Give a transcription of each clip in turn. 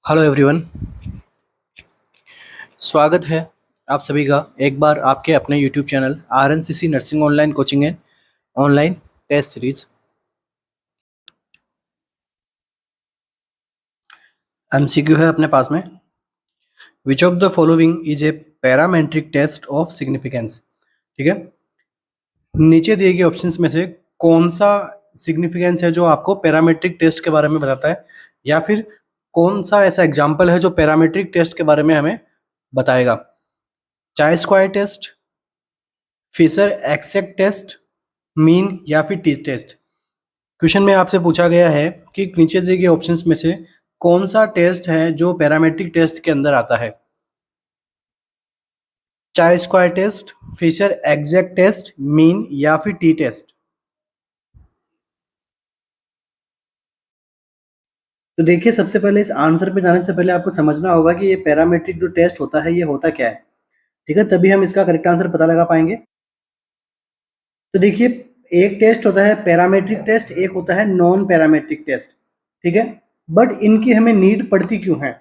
Hello everyone. स्वागत है आप सभी का एक बार आपके अपने YouTube channel RNCC nursing online coaching and online test series. MCQ है अपने पास में। Which of the following is a parametric test of significance. ठीक है, नीचे दिए गए ऑप्शंस में से कौन सा सिग्निफिकेंस है जो आपको पैरामेट्रिक टेस्ट के बारे में बताता है, या फिर कौन सा ऐसा एग्जाम्पल है जो पैरामेट्रिक टेस्ट के बारे में हमें बताएगा। Chi square test, Fisher exact test, mean या फिर टी टेस्ट। क्वेश्चन में आपसे पूछा गया है कि नीचे दिए गए ऑप्शंस में से कौन सा टेस्ट है जो पैरामेट्रिक टेस्ट के अंदर आता है। Chi square test, Fisher exact test, mean या फिर टी टेस्ट। तो देखिए, सबसे पहले इस आंसर पे जाने से पहले आपको समझना होगा कि ये पैरामेट्रिक जो टेस्ट होता है ये होता क्या है। ठीक है, तभी हम इसका करेक्ट आंसर पता लगा पाएंगे। तो देखिए, एक टेस्ट होता है पैरामेट्रिक टेस्ट, एक होता है नॉन पैरामेट्रिक टेस्ट। ठीक है, बट इनकी हमें नीड पड़ती क्यों है।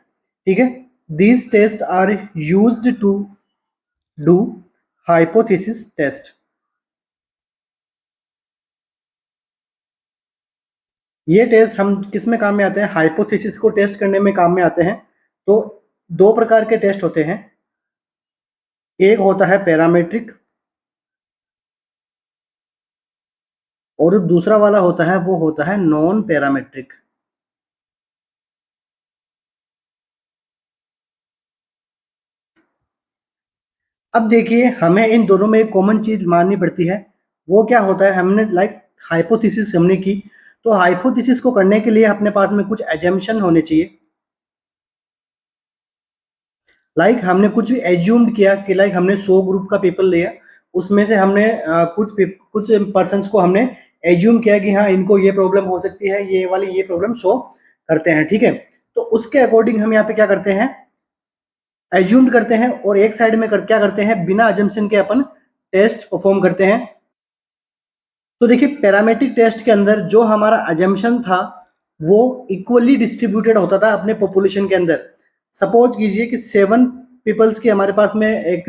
ठीक है, these test are used to do hypothesis test. ये टेस्ट हम किस में काम में आते हैं, हाइपोथेसिस को टेस्ट करने में काम में आते हैं। तो दो प्रकार के टेस्ट होते हैं, एक होता है पैरामेट्रिक और दूसरा वाला होता है वो होता है नॉन पैरामेट्रिक। अब देखिए, हमें इन दोनों में एक कॉमन चीज माननी पड़ती है। वो क्या होता है, हमने हाइपोथेसिस हमने की, तो हाइपोथेसिस को करने के लिए अपने पास में कुछ एजम्पशन होने चाहिए। हमने कुछ भी एज्यूम्ड किया कि हमने 100 ग्रुप का पेपर लिया, उसमें से हमने कुछ पर्सन्स को हमने एज्यूम किया कि हाँ, इनको ये प्रॉब्लम हो सकती है, ये वाली ये प्रॉब्लम शो करते हैं। ठीक है, तो उसके अकॉर्डिंग हम यहाँ पे क्या करते हैं, एज्यूम्ड करते हैं, और एक साइड में क्या करते हैं, बिना एजम्पशन के अपन टेस्ट परफॉर्म करते हैं। तो देखिए, पैरामेट्रिक टेस्ट के अंदर जो हमारा एजम्पशन था वो इक्वली डिस्ट्रीब्यूटेड होता था अपने पॉपुलेशन के अंदर। सपोज कीजिए कि 7 पीपल्स की हमारे पास में एक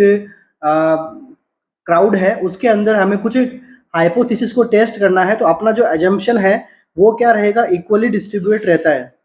क्राउड है, उसके अंदर हमें कुछ हाइपोथेसिस को टेस्ट करना है, तो अपना जो एजम्पशन है वो क्या रहेगा, इक्वली डिस्ट्रीब्यूटेड रहता है।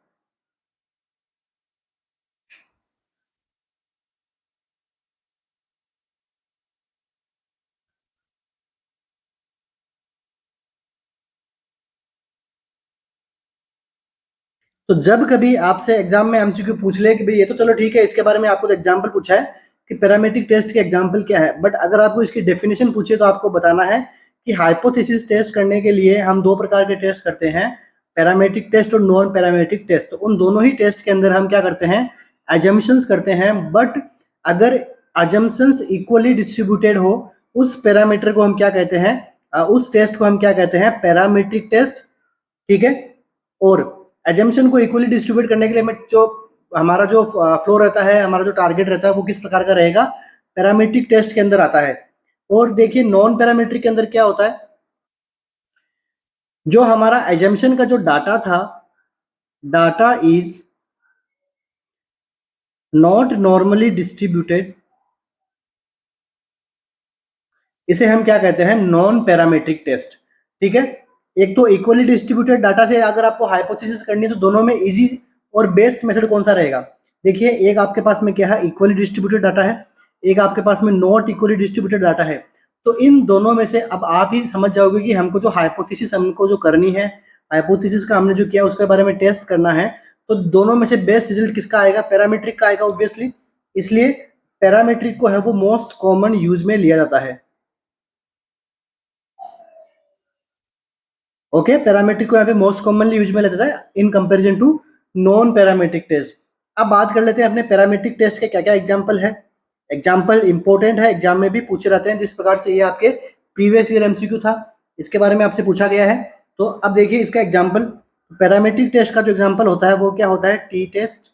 तो जब कभी आपसे एग्जाम में एमसीक्यू पूछ ले कि भाई ये तो चलो ठीक है, इसके बारे में आपको एग्जाम्पल पूछा है कि पैरामेट्रिक टेस्ट के एग्जाम्पल क्या है, बट अगर आपको इसकी डेफिनेशन पूछे तो आपको बताना है कि हाइपोथेसिस टेस्ट करने के लिए हम दो प्रकार के टेस्ट करते हैं, पैरामेट्रिक टेस्ट और नॉन पैरामेट्रिक टेस्ट। तो उन दोनों ही टेस्ट के अंदर हम क्या करते हैं, एजम्पशंस करते हैं, बट अगर एजम्पशंस इक्वली डिस्ट्रीब्यूटेड हो, उस पैरामीटर को हम क्या कहते हैं, उस टेस्ट को हम क्या कहते हैं, पैरामेट्रिक टेस्ट। ठीक है, और एजम्पशन को इक्वली डिस्ट्रीब्यूट करने के लिए हमें जो हमारा जो फ्लो रहता है, हमारा जो टारगेट रहता है वो किस प्रकार का रहेगा, पैरामीट्रिक टेस्ट के अंदर आता है। और देखिए, नॉन पैरामीट्रिक के अंदर क्या होता है, जो हमारा एजम्पशन का जो डाटा था, data is not normally distributed, इसे हम क्या कहते हैं, नॉन पैरामीट्रिक टेस्ट। ठीक है, एक तो इक्वली डिस्ट्रीब्यूटेड डाटा से अगर आपको हाइपोथेसिस करनी है तो दोनों में इजी और बेस्ट मेथड कौन सा रहेगा। देखिए, एक आपके पास में क्या है, इक्वली डिस्ट्रीब्यूटेड डाटा है, एक आपके पास में नॉट इक्वली डिस्ट्रीब्यूटेड डाटा है। तो इन दोनों में से अब आप ही समझ जाओगे कि हमको जो हाइपोथेसिस हमको जो करनी है, हाइपोथेसिस का हमने जो किया उसके बारे में टेस्ट करना है, तो दोनों में से बेस्ट रिजल्ट किसका आएगा, पैरामीट्रिक का आएगा ऑब्वियसली। इसलिए पैरामीट्रिक को है वो मोस्ट कॉमन यूज में लिया जाता है। ओके, पैरामीट्रिक को यहाँ पे मोस्ट कॉमनली यूज में लेता है in comparison to non parametric test. अब बात कर लेते हैं अपने पैरामीट्रिक टेस्ट के क्या क्या एग्जाम्पल है। एग्जाम्पल इंपॉर्टेंट है, एग्जाम में भी पूछे रहते हैं, जिस प्रकार से ये आपके प्रीवियस ईयर एमसीक्यू था, इसके बारे में आपसे पूछा गया है। तो अब देखिए इसका एग्जाम्पल, पैरामीट्रिक टेस्ट का जो एग्जाम्पल होता है वो क्या होता है, टी टेस्ट,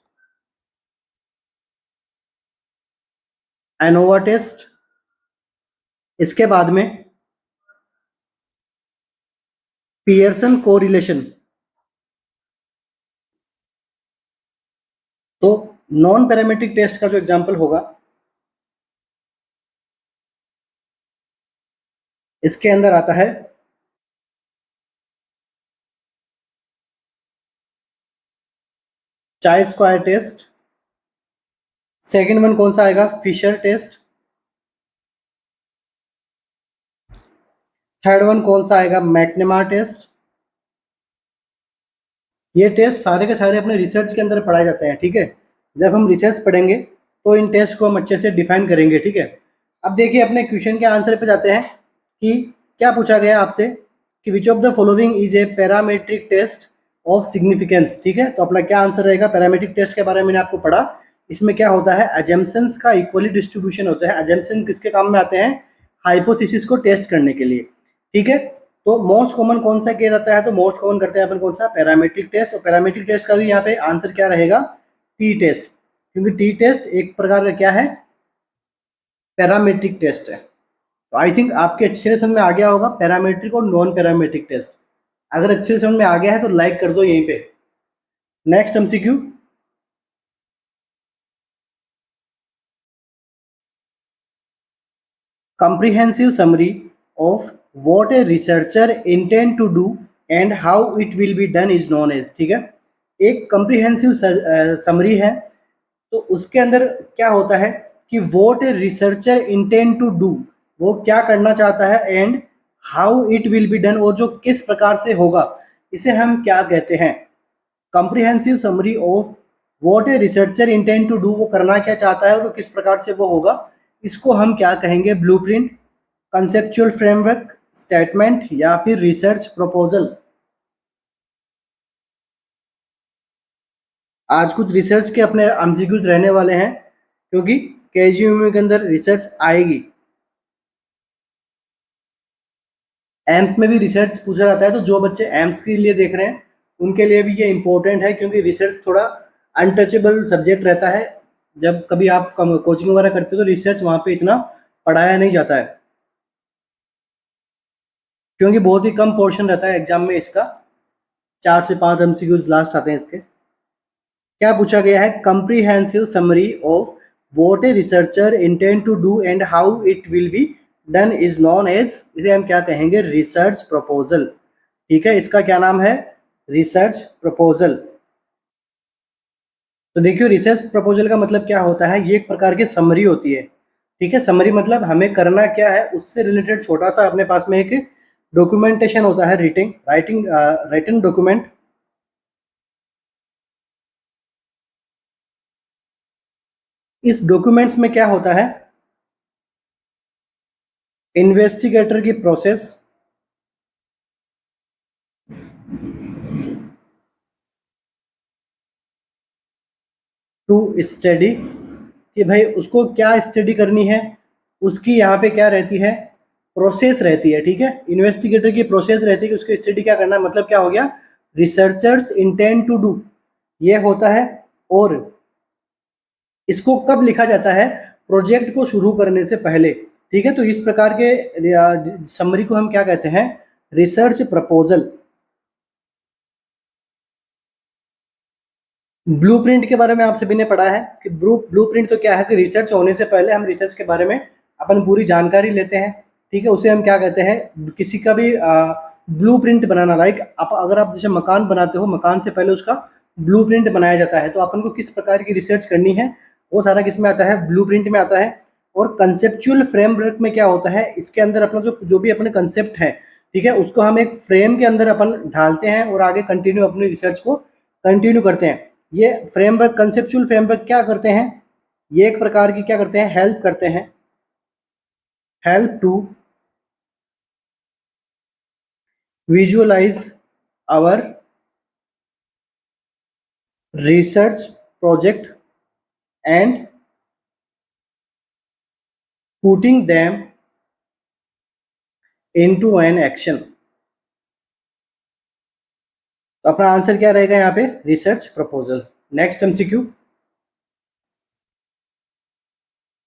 एनोवा टेस्ट, इसके बाद में पियर्सन कोरिलेशन। तो नॉन पैरामीट्रिक टेस्ट का जो एग्जाम्पल होगा, इसके अंदर आता है chi square test. Second one कौन सा आएगा, फिशर टेस्ट। थर्ड वन कौन सा आएगा, मैकनेमार टेस्ट। ये टेस्ट सारे के सारे अपने रिसर्च के अंदर पढ़ाए जाते हैं, ठीक है। जब हम रिसर्च पढ़ेंगे तो इन टेस्ट को हम अच्छे से डिफाइन करेंगे, ठीक है। अब देखिए अपने क्वेश्चन के आंसर पे जाते हैं कि क्या पूछा गया आपसे कि which of the following is a parametric test of significance, ठीक है। तो अपना क्या आंसर रहेगा, पैरामेट्रिक टेस्ट के बारे में मैंने आपको पढ़ा। इसमें क्या होता है, अजम्पशंस का इक्वली डिस्ट्रीब्यूशन होता है। अजम्पशन किसके काम में आते हैं, हाइपोथेसिस को टेस्ट करने के लिए, ठीक है। तो मोस्ट कॉमन कौन सा किया जाता है, तो मोस्ट कॉमन करते हैं अपन कौन सा, पैरामेट्रिक टेस्ट। और पैरामेट्रिक टेस्ट का भी यहाँ पे आंसर क्या रहेगा, टी टेस्ट, क्योंकि टी टेस्ट एक प्रकार का क्या है, पैरामेट्रिक टेस्ट है। तो आई थिंक आपके अच्छे से समझ में आ गया होगा पैरामेट्रिक और नॉन पैरामेट्रिक टेस्ट। अगर अच्छे से समझ में आ गया है तो लाइक कर दो यहीं पे। Next MCQ, comprehensive summary of what a researcher intend to do and how it will be done is known as, ठीक है। एक comprehensive summary है, तो उसके अंदर क्या होता है कि what a researcher intend to do, वो क्या करना चाहता है, and how it will be done, और जो किस प्रकार से होगा, इसे हम क्या कहते हैं, comprehensive summary of what a researcher intend to do, वो करना क्या चाहता है और किस प्रकार से वो होगा, इसको हम क्या कहेंगे, ब्लूप्रिंट, कंसेप्चुअल फ्रेमवर्क, स्टेटमेंट, या फिर रिसर्च प्रपोजल। आज कुछ रिसर्च के अपने एमसीक्यूज रहने वाले हैं, क्योंकि केजीएमयू के अंदर रिसर्च आएगी। एम्स में भी रिसर्च पूछा जाता है, तो जो बच्चे एम्स के लिए देख रहे हैं उनके लिए भी ये इंपॉर्टेंट है, क्योंकि रिसर्च थोड़ा अनटचेबल सब्जेक्ट रहता है। जब कभी आप कोचिंग वगैरह करते हो तो रिसर्च वहाँ पे इतना पढ़ाया नहीं जाता है, क्योंकि बहुत ही कम पोर्शन रहता है एग्जाम में इसका, 4 से 5 एमसीक्यूज लास्ट आते हैं इसके। क्या पूछा गया है, comprehensive summary of what a researcher intend to do and how it will be done is known as, इसे हम क्या कहेंगे, रिसर्च प्रपोजल, ठीक है। इसका क्या नाम है, रिसर्च प्रपोजल। तो देखियो रिसर्च प्रपोजल का मतलब क्या होता है, ये एक प्रकार की समरी होती है, ठीक है। समरी मतलब हमें करना क्या है, उससे रिलेटेड छोटा सा अपने पास में एक डॉक्यूमेंटेशन होता है, राइटिंग डॉक्यूमेंट। इस डॉक्यूमेंट्स में क्या होता है, इन्वेस्टिगेटर की प्रोसेस, टू स्टडी, कि भाई उसको क्या स्टडी करनी है, उसकी यहाँ पे क्या रहती है, प्रोसेस रहती है, ठीक है। इन्वेस्टिगेटर की प्रोसेस रहती है कि उसकी स्टडी क्या करना है, मतलब क्या हो गया, रिसर्चर्स इंटेंड टू डू, ये होता है। और इसको कब लिखा जाता है, प्रोजेक्ट को शुरू करने से पहले, ठीक है। तो इस प्रकार के समरी को हम क्या कहते हैं, रिसर्च प्रपोजल। ब्लूप्रिंट के बारे में आप सभी ने पढ़ा है कि ब्लूप्रिंट तो क्या है कि रिसर्च होने से पहले हम रिसर्च के बारे में अपन पूरी जानकारी लेते हैं, ठीक है। उसे हम क्या कहते हैं, किसी का भी ब्लूप्रिंट बनाना, लाइक आप अगर आप जैसे मकान बनाते हो, मकान से पहले उसका ब्लूप्रिंट बनाया जाता है। तो अपन को किस प्रकार की रिसर्च करनी है, वो सारा किस में आता है, ब्लूप्रिंट में आता है। और कंसेप्चुअल फ्रेमवर्क में क्या होता है, इसके अंदर अपना जो भी अपने कंसेप्ट है, ठीक है, उसको हम एक फ्रेम के अंदर अपन ढालते हैं और आगे कंटिन्यू अपनी रिसर्च को कंटिन्यू करते हैं। ये फ्रेमवर्क, कंसेप्चुअल फ्रेमवर्क क्या करते हैं, ये एक प्रकार की क्या करते हैं, हेल्प करते हैं, help to visualise our research project and putting them into an action. तो अपना आंसर क्या रहेगा यहाँ पे, research proposal. Next MCQ,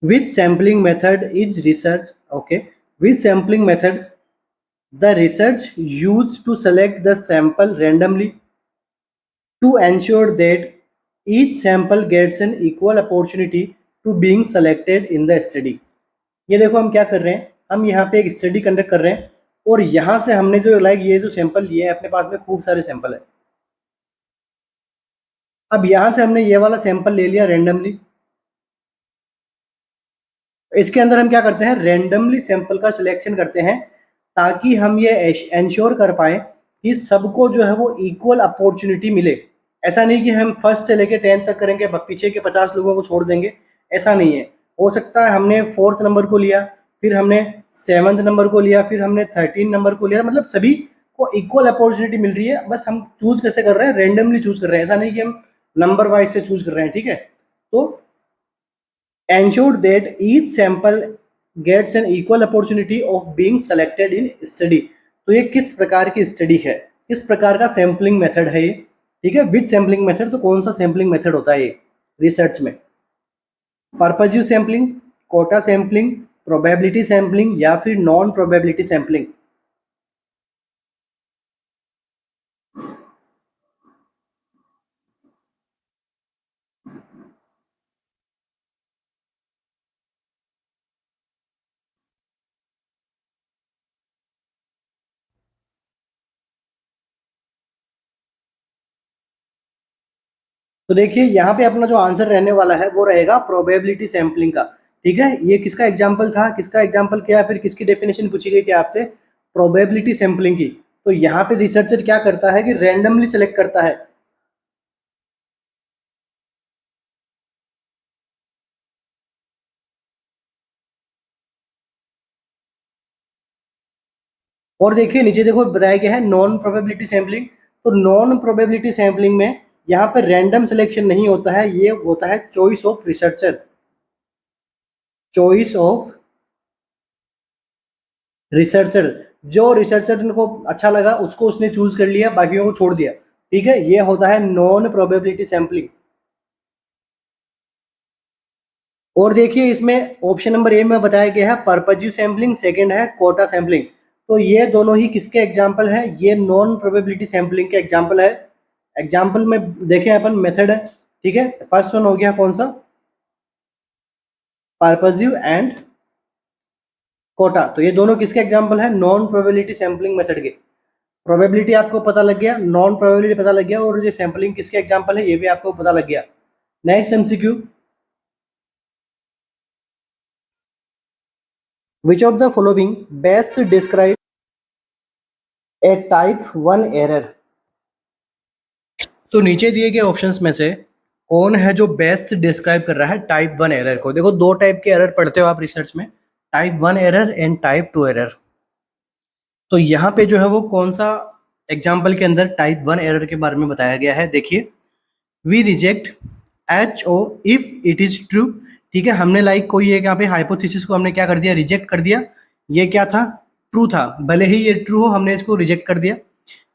which sampling method is research, okay, which sampling method the research used to select the sample randomly to ensure that each sample gets an equal opportunity to being selected in the study. ये देखो हम क्या कर रहे हैं, हम यहाँ पे एक स्टडी कंडक्ट कर रहे हैं और यहाँ से हमने जो ये जो सैंपल लिए हैं, अपने पास में खूब सारे सैंपल है। अब यहाँ से हमने ये वाला सैंपल ले लिया रेंडमली। इसके अंदर हम क्या करते हैं, रेंडमली सैंपल का सिलेक्शन करते हैं ताकि हम ये एंश्योर कर पाए कि सबको जो है वो इक्वल अपॉर्चुनिटी मिले। ऐसा नहीं कि हम फर्स्ट से लेके 10th तक करेंगे, पीछे के 50 लोगों को छोड़ देंगे, ऐसा नहीं है। हो सकता है हमने 4th नंबर को लिया, फिर हमने 7th नंबर को लिया, फिर हमने 13 नंबर को लिया, मतलब सभी को इक्वल अपॉर्चुनिटी मिल रही है। बस हम चूज कैसे कर रहे हैं, रेंडमली चूज कर रहे हैं, ऐसा नहीं कि हम नंबर वाइज से चूज कर रहे हैं, ठीक है। तो ensure that each sample gets an equal opportunity of being selected in study। तो ये किस प्रकार की स्टडी है, किस प्रकार का सैम्पलिंग मेथड है ये, ठीक है। विच सैम्पलिंग मेथड, तो कौन सा सैम्पलिंग मेथड होता है ये रिसर्च में, purposive sampling, quota sampling, probability sampling या फिर नॉन प्रोबेबिलिटी सैम्पलिंग। तो देखिए यहाँ पे अपना जो आंसर रहने वाला है वो रहेगा प्रोबेबिलिटी सैम्पलिंग का, ठीक है। ये किसका एग्जांपल था, किसका एग्जांपल किया, फिर किसकी डेफिनेशन पूछी गई थी आपसे, प्रोबेबिलिटी सैम्पलिंग की। तो यहाँ पे रिसर्चर क्या करता है कि रैंडमली सेलेक्ट करता है। और देखिए नीचे देखो बताया गया है नॉन प्रोबेबिलिटी सैम्पलिंग। तो नॉन प्रोबेबिलिटी सैम्पलिंग में यहाँ पे रैंडम सिलेक्शन नहीं होता है, ये होता है choice of researcher, choice of researcher. जो रिसर्चर को अच्छा लगा उसको उसने चूज कर लिया, बाकियों को छोड़ दिया, ठीक है। ये होता है नॉन प्रोबेबिलिटी सैम्पलिंग। और देखिए इसमें ऑप्शन नंबर ए में बताया गया है पर्पजिव सैम्पलिंग, सेकंड है कोटा सैम्पलिंग। तो ये दोनों ही किसके एग्जाम्पल है, ये नॉन प्रोबेबिलिटी सैम्पलिंग के एग्जाम्पल है। एग्जाम्पल में देखें अपन मेथड है, ठीक है। फर्स्ट वन हो गया कौन सा, पर्पजिव एंड कोटा। तो ये दोनों किसके एग्जाम्पल है, नॉन प्रोबेबिलिटी सैम्पलिंग मेथड के। प्रोबेबिलिटी आपको पता लग गया, नॉन प्रोबेबिलिटी पता लग गया, और ये सैम्पलिंग किसके एग्जाम्पल है ये भी आपको पता लग गया। Next MCQ, which of the following best describe a type 1 error। तो नीचे दिए गए ऑप्शंस में से कौन है जो बेस्ट डिस्क्राइब कर रहा है टाइप 1 एरर को। देखो दो टाइप के एरर पढ़ते हो आप रिसर्च में, type 1 error and type 2 error. तो यहाँ पे जो है वो कौन सा एग्जाम्पल के अंदर टाइप 1 एरर के बारे में बताया गया है, देखिए we reject H O if it is true, ठीक है। हमने लाइक कोई एक यहाँ पे हाइपोथेसिस को हमने क्या कर दिया, रिजेक्ट कर दिया। ये क्या था, ट्रू था, भले ही ये ट्रू हो हमने इसको रिजेक्ट कर दिया।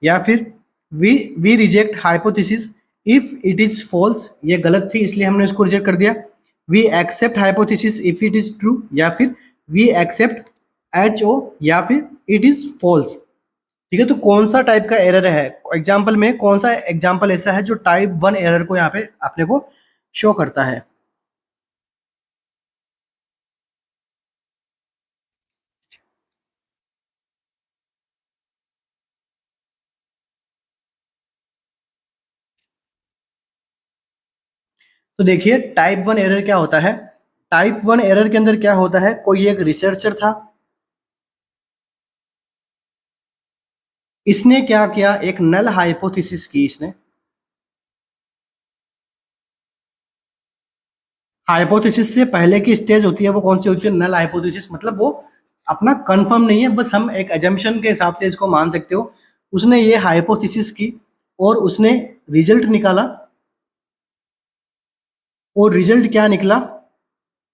या फिर we reject hypothesis if it is false, ये गलत थी इसलिए हमने इसको रिजेक्ट कर दिया। We accept hypothesis if it is true, या फिर वी एक्सेप्ट एच ओ, या फिर इट इज फॉल्स, ठीक है। तो कौन सा टाइप का एरर है एग्जाम्पल में, कौन सा एग्जाम्पल ऐसा है जो टाइप 1 एरर को यहाँ पे अपने को शो करता है। तो देखिए टाइप 1 एरर क्या होता है, टाइप 1 एरर के अंदर क्या होता है, कोई एक रिसर्चर था, इसने क्या किया, एक नल हाइपोथेसिस की। इसने हाइपोथेसिस से पहले की स्टेज होती है वो कौन सी होती है, नल हाइपोथेसिस, मतलब वो अपना कंफर्म नहीं है, बस हम एक एजम्पशन के हिसाब से इसको मान सकते हो। उसने ये हाइपोथेसिस की और उसने रिजल्ट निकाला, और रिजल्ट क्या निकला,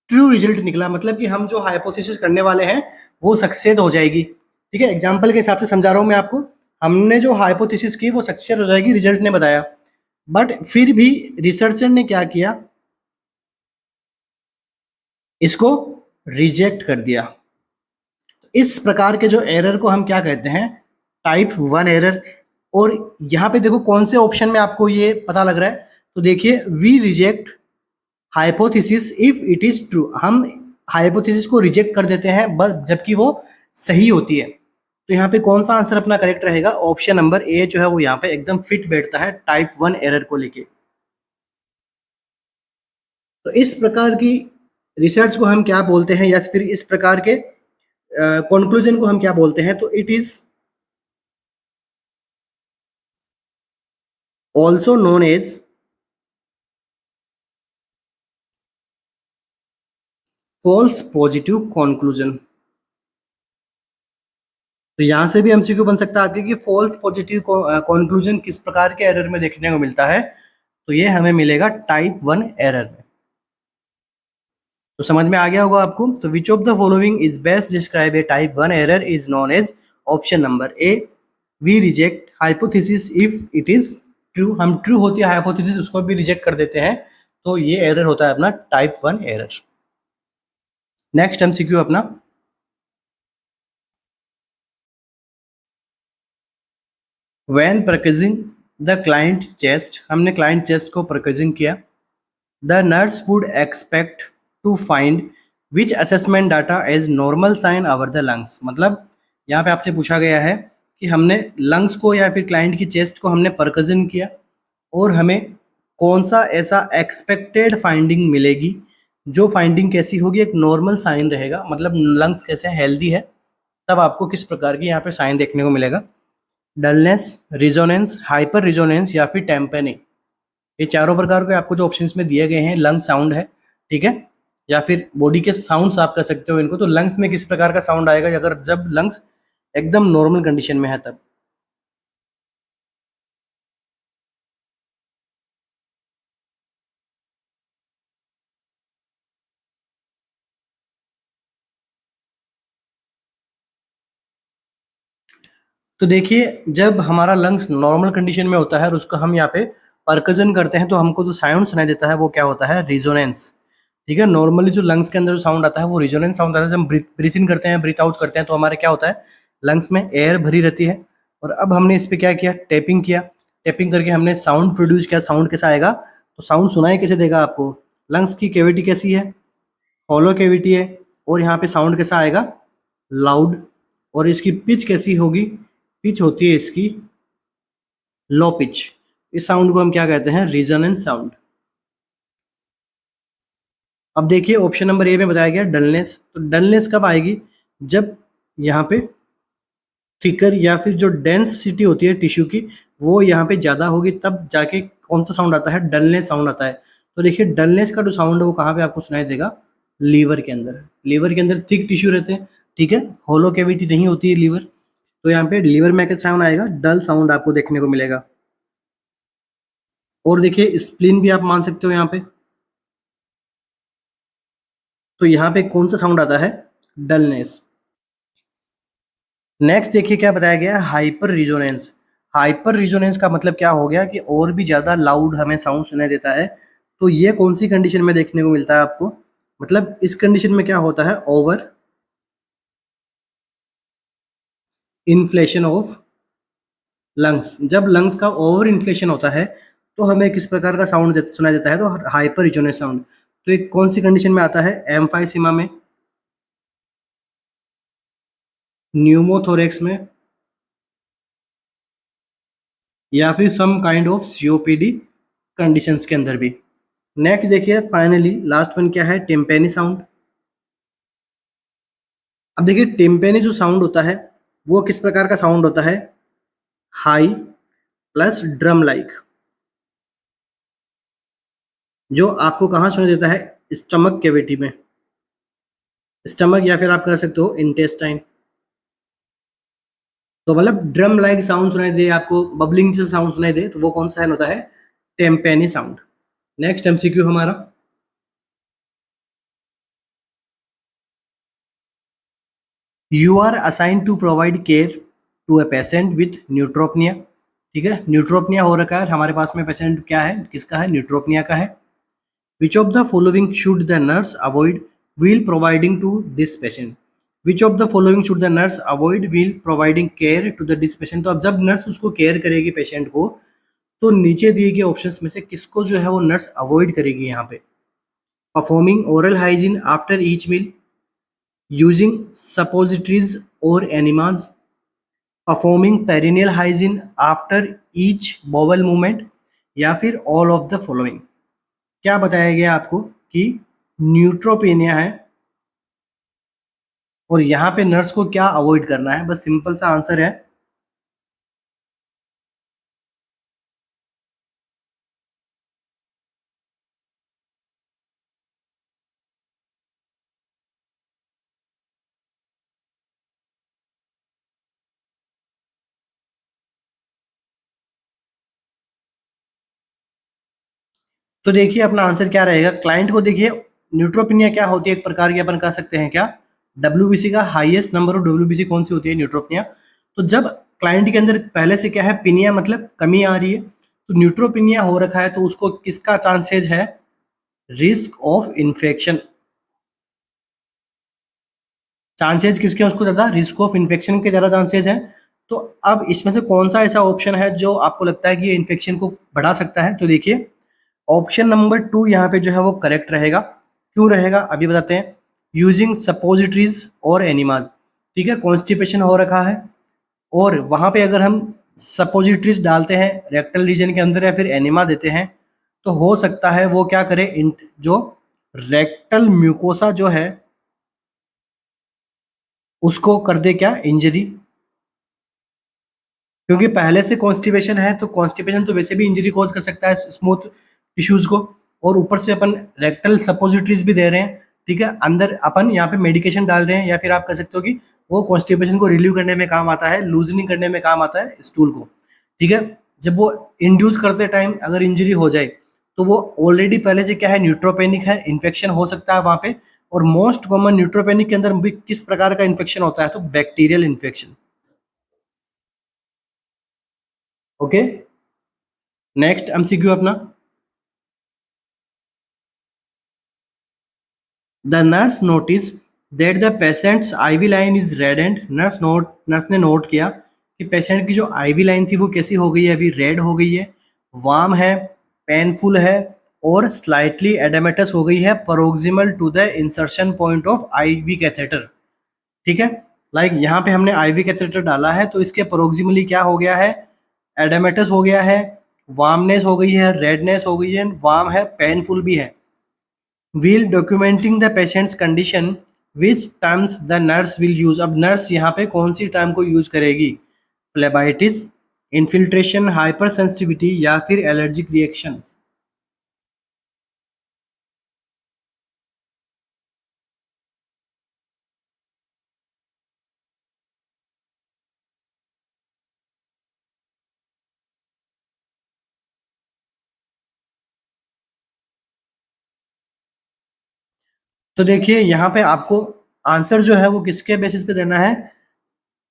ट्रू रिजल्ट निकला। मतलब कि हम जो हाइपोथेसिस करने वाले हैं वो सक्सेस हो जाएगी, ठीक है। एग्जाम्पल के हिसाब से समझा रहा हूँ मैं आपको, हमने जो हाइपोथेसिस की वो सक्सेस हो जाएगी, रिजल्ट ने बताया। बट फिर भी रिसर्चर ने क्या किया, इसको रिजेक्ट कर दिया। इस प्रकार के जो एरर को हम क्या कहते हैं, टाइप 1 एरर। और यहाँ पे देखो कौन से ऑप्शन में आपको ये पता लग रहा है, तो देखिए we reject hypothesis if it is true, हम हाइपोथेसिस को रिजेक्ट कर देते हैं बस जबकि वो सही होती है। तो यहाँ पे कौन सा आंसर अपना करेक्ट रहेगा? ऑप्शन नंबर ए जो है वो यहाँ पे एकदम फिट बैठता है टाइप 1 एरर को लेके। तो इस प्रकार की रिसर्च को हम क्या बोलते हैं, या फिर इस प्रकार के कंक्लूजन को हम क्या बोलते हैं? तो it is also known as false positive conclusion. तो यहाँ से भी एमसीक्यू बन सकता है आपके कि फॉल्स पॉजिटिव कंक्लूजन किस प्रकार के एरर में देखने को मिलता है? तो ये हमें मिलेगा टाइप 1 एरर में। तो समझ में आ गया होगा आपको। तो which of the following is best describe a type 1 error is known as option number A we reject hypothesis if it is true, हम ट्रू होती है हाइपोथेसिस उसको भी रिजेक्ट कर देते हैं, तो ये एरर होता है अपना टाइप 1 एरर। नेक्स्ट एमसीक्यू अपना, when percussing the client chest, हमने क्लाइंट चेस्ट को परकेजिंग किया, the nurse would expect to find which assessment data as normal sign over the lungs. मतलब यहाँ पे आपसे पूछा गया है कि हमने लंग्स को या फिर क्लाइंट की चेस्ट को हमने परकेजिंग किया और हमें कौन सा ऐसा एक्सपेक्टेड फाइंडिंग मिलेगी, जो फाइंडिंग कैसी होगी? एक नॉर्मल साइन रहेगा, मतलब लंग्स कैसे हेल्दी है, तब आपको किस प्रकार की यहाँ पे साइन देखने को मिलेगा? डलनेस, रिजोनेंस, हाइपर रिजोनेंस या फिर टेम्पेनिंग। ये चारों प्रकार के आपको जो ऑप्शंस में दिए गए हैं लंग साउंड है, ठीक है, या फिर बॉडी के साउंड्स आप कर सकते हो इनको। तो लंग्स में किस प्रकार का साउंड आएगा अगर जब लंग्स एकदम नॉर्मल कंडीशन में है तब? तो देखिए जब हमारा लंग्स नॉर्मल कंडीशन में होता है और उसको हम यहाँ पे परकजन करते हैं तो हमको जो साउंड सुनाई देता है वो क्या होता है? रिजोनेंस। ठीक है, नॉर्मली जो लंग्स के अंदर जो साउंड आता है वो रिजोनेंस साउंड आता है। जब हम ब्रीथ इन करते हैं, ब्रीथ आउट करते हैं, तो हमारे क्या होता है? लंग्स में एयर भरी रहती है। और अब हमने इस पे क्या किया? टैपिंग किया। टैपिंग करके हमने साउंड प्रोड्यूस किया। साउंड कैसा आएगा? तो साउंड सुनाई कैसे देगा आपको? लंग्स की कैविटी कैसी है? हॉलो कैविटी है। और यहाँ पे साउंड कैसा आएगा? लाउड। और इसकी पिच कैसी होगी? पिच होती है इसकी लो पिच। इस साउंड को हम क्या कहते हैं? Resonance sound. अब देखिए ऑप्शन नंबर ए में बताया गया डलनेस। तो डलनेस कब आएगी? जब यहाँ पे थिकर या फिर जो डेंसिटी होती है टिश्यू की वो यहाँ पे ज़्यादा होगी, तब जाके कौन सा साउंड आता है? डलनेस साउंड आता है। तो देखिए डलनेस का जो साउंड है वो कहाँ पे आपको सुनाई देगा? लीवर के अंदर। लीवर के अंदर थिक टिश्यू रहते हैं, ठीक है, होलो कैविटी नहीं होती है लीवर। तो यहाँ पे लीवर में क्या साउंड आएगा? डल साउंड आपको देखने को मिलेगा। और देखिए स्प्लीन भी आप मान सकते हो यहाँ पे। तो यहाँ पे कौन सा साउंड आता है? डलनेस। नेक्स्ट देखिए क्या बताया गया है? Hyper resonance. हाइपर रिजोनेंस का मतलब क्या हो गया कि और भी ज़्यादा लाउड हमें साउंड सुनाई देता है। तो ये कौन सी कंडीशन में देखने को मिलता है आपको? मतलब इस कंडीशन में क्या होता है? Over inflation of lungs. जब लंग्स का ओवर इन्फ्लेशन होता है तो हमें किस प्रकार का साउंड सुनाई देता है? तो हाइपर रिजोनेंस साउंड। तो एक कौन सी कंडीशन में आता है? एम्फाइसीमा में, न्यूमोथोरेक्स में, या फिर some kind of COPD conditions के अंदर भी। नेक्स्ट देखिए फाइनली लास्ट वन क्या है? टिम्पेनी साउंड। अब देखिए टिम्पेनी जो साउंड होता है वो किस प्रकार का साउंड होता है? हाई प्लस ड्रम लाइक, जो आपको कहाँ सुनाई देता है? स्टमक कैविटी में। स्टमक या फिर आप कह सकते हो इंटेस्टाइन। तो मतलब ड्रम लाइक साउंड सुनाई दे आपको, बबलिंग से साउंड सुनाई दे, तो वो कौन सा साउंड होता है? Tympany sound. नेक्स्ट एमसीक्यू हमारा, you are assign to provide care to a patient with neutropenia. ठीक है, न्यूट्रोपनिया हो रखा है हमारे पास में। पेशेंट क्या है? किसका है? न्यूट्रोपनिया का है। Which of the following should the nurse avoid while providing to this patient? Which of the following should the nurse avoid while providing care to the this patient? तो अब जब नर्स उसको केयर करेगी patient को, तो नीचे दिए गए ऑप्शंस में से किसको जो है वो नर्स अवॉइड करेगी यहाँ पे? Performing oral hygiene after each meal, using suppositories और enemas, performing perineal hygiene after each bowel movement, या फिर ऑल ऑफ द फॉलोइंग। क्या बताया गया आपको कि न्यूट्रोपेनिया है और यहाँ पे नर्स को क्या अवॉइड करना है? बस सिंपल सा आंसर है तो देखिए अपना आंसर क्या रहेगा। क्लाइंट को देखिए न्यूट्रोपिनिया क्या होती है, एक प्रकार की अपन कह सकते हैं क्या, डब्ल्यूबीसी का हाईएस्ट नंबर ऑफ डब्ल्यूबीसी कौन सी होती है? न्यूट्रोपिनिया। तो जब क्लाइंट के अंदर पहले से क्या है, पिनिया मतलब कमी आ रही है, तो न्यूट्रोपिनिया हो रखा है, तो उसको किसका चांसेज है? Risk of infection. चांसेज किसके हैं उसको ज़्यादा? रिस्क ऑफ इन्फेक्शन के ज़्यादा चांसेज हैं। तो अब इसमें से कौन सा ऐसा ऑप्शन है जो आपको लगता है कि ये इन्फेक्शन को बढ़ा सकता है? तो देखिए ऑप्शन नंबर 2 यहाँ पे जो है वो करेक्ट रहेगा। क्यों रहेगा अभी बताते हैं। यूजिंग सपोजिटरीज और एनिमाज, ठीक है, कॉन्स्टिपेशन हो रखा है और वहाँ पे अगर हम सपोजिटरीज डालते हैं रेक्टल रीजन के अंदर या फिर एनिमा देते हैं, तो हो सकता है वो क्या करे, जो रेक्टल म्यूकोसा जो है उसको कर दे क्या, इंजरी। क्योंकि पहले से कॉन्स्टिपेशन है तो कॉन्स्टिपेशन तो वैसे भी इंजरी कॉज कर सकता है स्मूथ टिश्यूज को, और ऊपर से अपन रेक्टल सपोजिटरीज भी दे रहे हैं, ठीक है, अंदर अपन यहाँ पे मेडिकेशन डाल रहे हैं, या फिर आप कह सकते हो कि वो कॉन्स्टिपेशन को रिलीव करने में काम आता है, लूजनिंग करने में काम आता है स्टूल को, ठीक है। जब वो इंड्यूस करते टाइम अगर इंजरी हो जाए तो वो ऑलरेडी पहले से क्या है, न्यूट्रोपेनिक है, इन्फेक्शन हो सकता है वहाँ पे। और मोस्ट कॉमन न्यूट्रोपेनिक के अंदर भी किस प्रकार का इन्फेक्शन होता है? तो bacterial infection. Okay, next MCQ अपना। The nurse notice that the patient's IV line is red and nurse ने नोट किया कि पेशेंट की जो आईवी लाइन थी वो कैसी हो गई है, अभी रेड हो गई है, वार्म है, पेनफुल है और स्लाइटली एडेमेटस हो गई है proximal to the insertion point of IV catheter, ठीक है। लाइक यहाँ पे हमने आईवी कैथेटर डाला है तो इसके प्रोक्सिमली क्या हो गया है, एडेमेटस हो गया है, वार्मनेस हो गई है, रेडनेस हो गई है, वार्म है, पेनफुल भी है। While documenting the patient's condition, which terms the nurse will use? अब नर्स यहाँ पे कौन सी टर्म को यूज करेगी? फ्लेबाइटिस, इन्फिल्ट्रेशन, हाइपर सेंसिटिविटी या फिर एलर्जिक रिएक्शन। तो देखिए यहाँ पे आपको आंसर जो है वो किसके बेसिस पे देना है?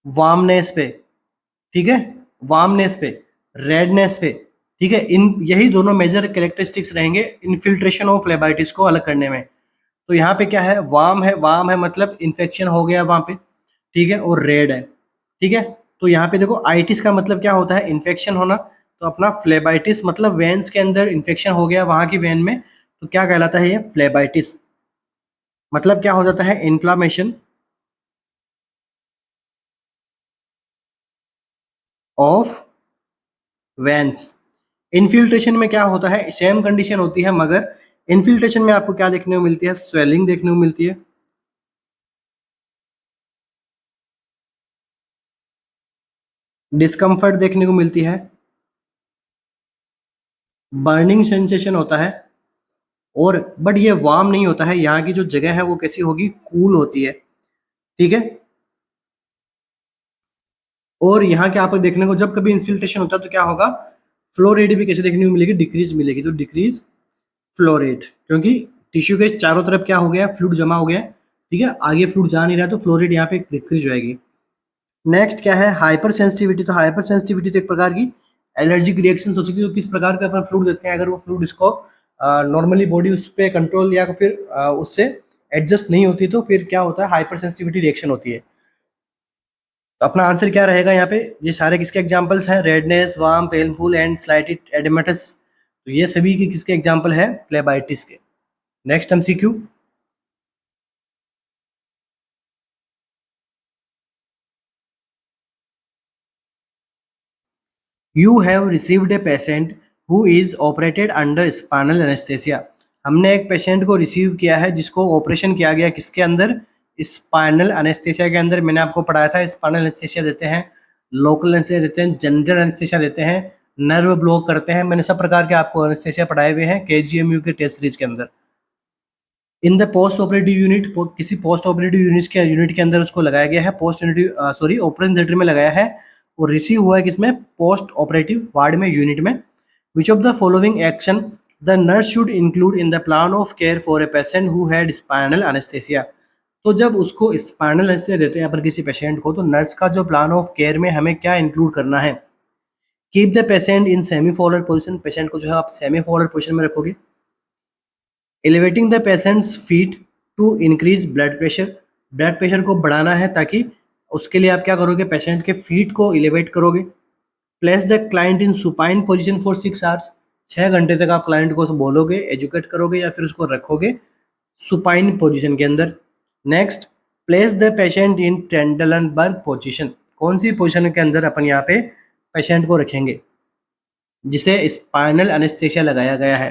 वार्मनेस पे, ठीक है, वार्मनेस पे, रेडनेस पे, ठीक है। इन यही दोनों मेजर कैरेक्टरिस्टिक्स रहेंगे इन्फिल्ट्रेशन ऑफ फ्लेबाइटिस को अलग करने में। तो यहाँ पे क्या है, वार्म है मतलब इन्फेक्शन हो गया वहाँ पे, ठीक है, और रेड है, ठीक है। तो यहाँ पे देखो आइटिस का मतलब क्या होता है, इन्फेक्शन होना, तो अपना फ्लेबाइटिस मतलब वेन्स के अंदर इन्फेक्शन हो गया वहाँ की वेन में, तो क्या कहलाता है ये, फ्लेबाइटिस। मतलब क्या हो जाता है, इन्फ्लामेशन ऑफ वेन्स। इन्फिल्ट्रेशन में क्या होता है, सेम कंडीशन होती है, मगर इन्फिल्ट्रेशन में आपको क्या देखने को मिलती है, स्वेलिंग देखने को मिलती है, डिस्कम्फर्ट देखने को मिलती है, बर्निंग सेंसेशन होता है, और बट ये वार्म नहीं होता है। यहाँ की जो जगह है वो कैसी होगी, कूल होती है, ठीक है। और यहाँ के आपको देखने को जब कभी इंफिल्ट्रेशन होता है तो क्या होगा, फ्लो रेट भी कैसे देखने को मिलेगी, डिक्रीज मिलेगी, तो डिक्रीज फ्लो रेट, क्योंकि टिश्यू के चारों तरफ क्या हो गया, फ्लूइड जमा हो गया, ठीक है, आगे फ्लूइड जा नहीं रहा तो फ्लो रेट यहाँ पे डिक्रीज होएगी। नेक्स्ट क्या है, हाइपर सेंसिटिविटी। तो हाइपर सेंसिटिविटी तो एक प्रकार की एलर्जिक रिएक्शन हो सकती है, तो किस प्रकार का अपन फ्लूइड देते हैं, अगर वो फ्लूइड इसको नॉर्मली बॉडी उस पर कंट्रोल या फिर उससे एडजस्ट नहीं होती तो फिर क्या होता है, हाइपर सेंसिटिविटी रिएक्शन होती है। तो अपना आंसर क्या रहेगा यहाँ पे? ये सारे किसके एग्जांपल्स हैं? Redness, warm, painful and slightly oedematous. तो ये सभी के किसके एग्जांपल है? फ्लेबाइटिस के। Next MCQ, you have received a patient who is operated under spinal anaesthesia. हमने एक पेशेंट को रिसीव किया है जिसको ऑपरेशन किया गया किसके अंदर? स्पाइनल एनेस्थेसिया के अंदर। मैंने आपको पढ़ाया था स्पाइनल एनेस्थेसिया देते हैं, लोकल एनेस्थेसिया देते हैं, जनरल एनेस्थेसिया देते हैं, नर्व ब्लॉक करते हैं। मैंने सब प्रकार के आपको एनेस्थेसिया पढ़ाए हुए हैं केजीएमयू के टेस्ट सीरीज के अंदर। In the post operative unit, किसी पोस्ट ऑपरेटिव यूनिट के अंदर उसको लगाया गया है, ऑपरेशन थिएटर में लगाया है, और रिसीव हुआ है किसमें? पोस्ट ऑपरेटिव वार्ड में, यूनिट में। Which of the following action the nurse should include in the plan of care for a patient who had spinal anaesthesia. तो जब उसको स्पाइनल एनेस्थेसिया देते हैं अपन किसी पेशेंट को, तो नर्स का जो प्लान ऑफ केयर में हमें क्या इंक्लूड करना है? Keep the patient in semi forward position, patient को जो है आप सेमी फॉरवर्ड पोजिशन में रखोगे। Elevating the patient's feet to increase blood pressure, blood pressure को बढ़ाना है ताकि उसके लिए आप क्या करोगे? पेशेंट के फीट को एलिवेट करोगे। Place the client in supine position for 6 hours, 6 घंटे तक आप क्लाइंट को बोलोगे, एजुकेट करोगे या फिर उसको रखोगे सुपाइन पोजीशन के अंदर। Next, place the patient in Trendelenburg position, कौन सी पोजीशन के अंदर अपन यहाँ पे पेशेंट को रखेंगे जिसे स्पाइनल एनेस्थेसिया लगाया गया है?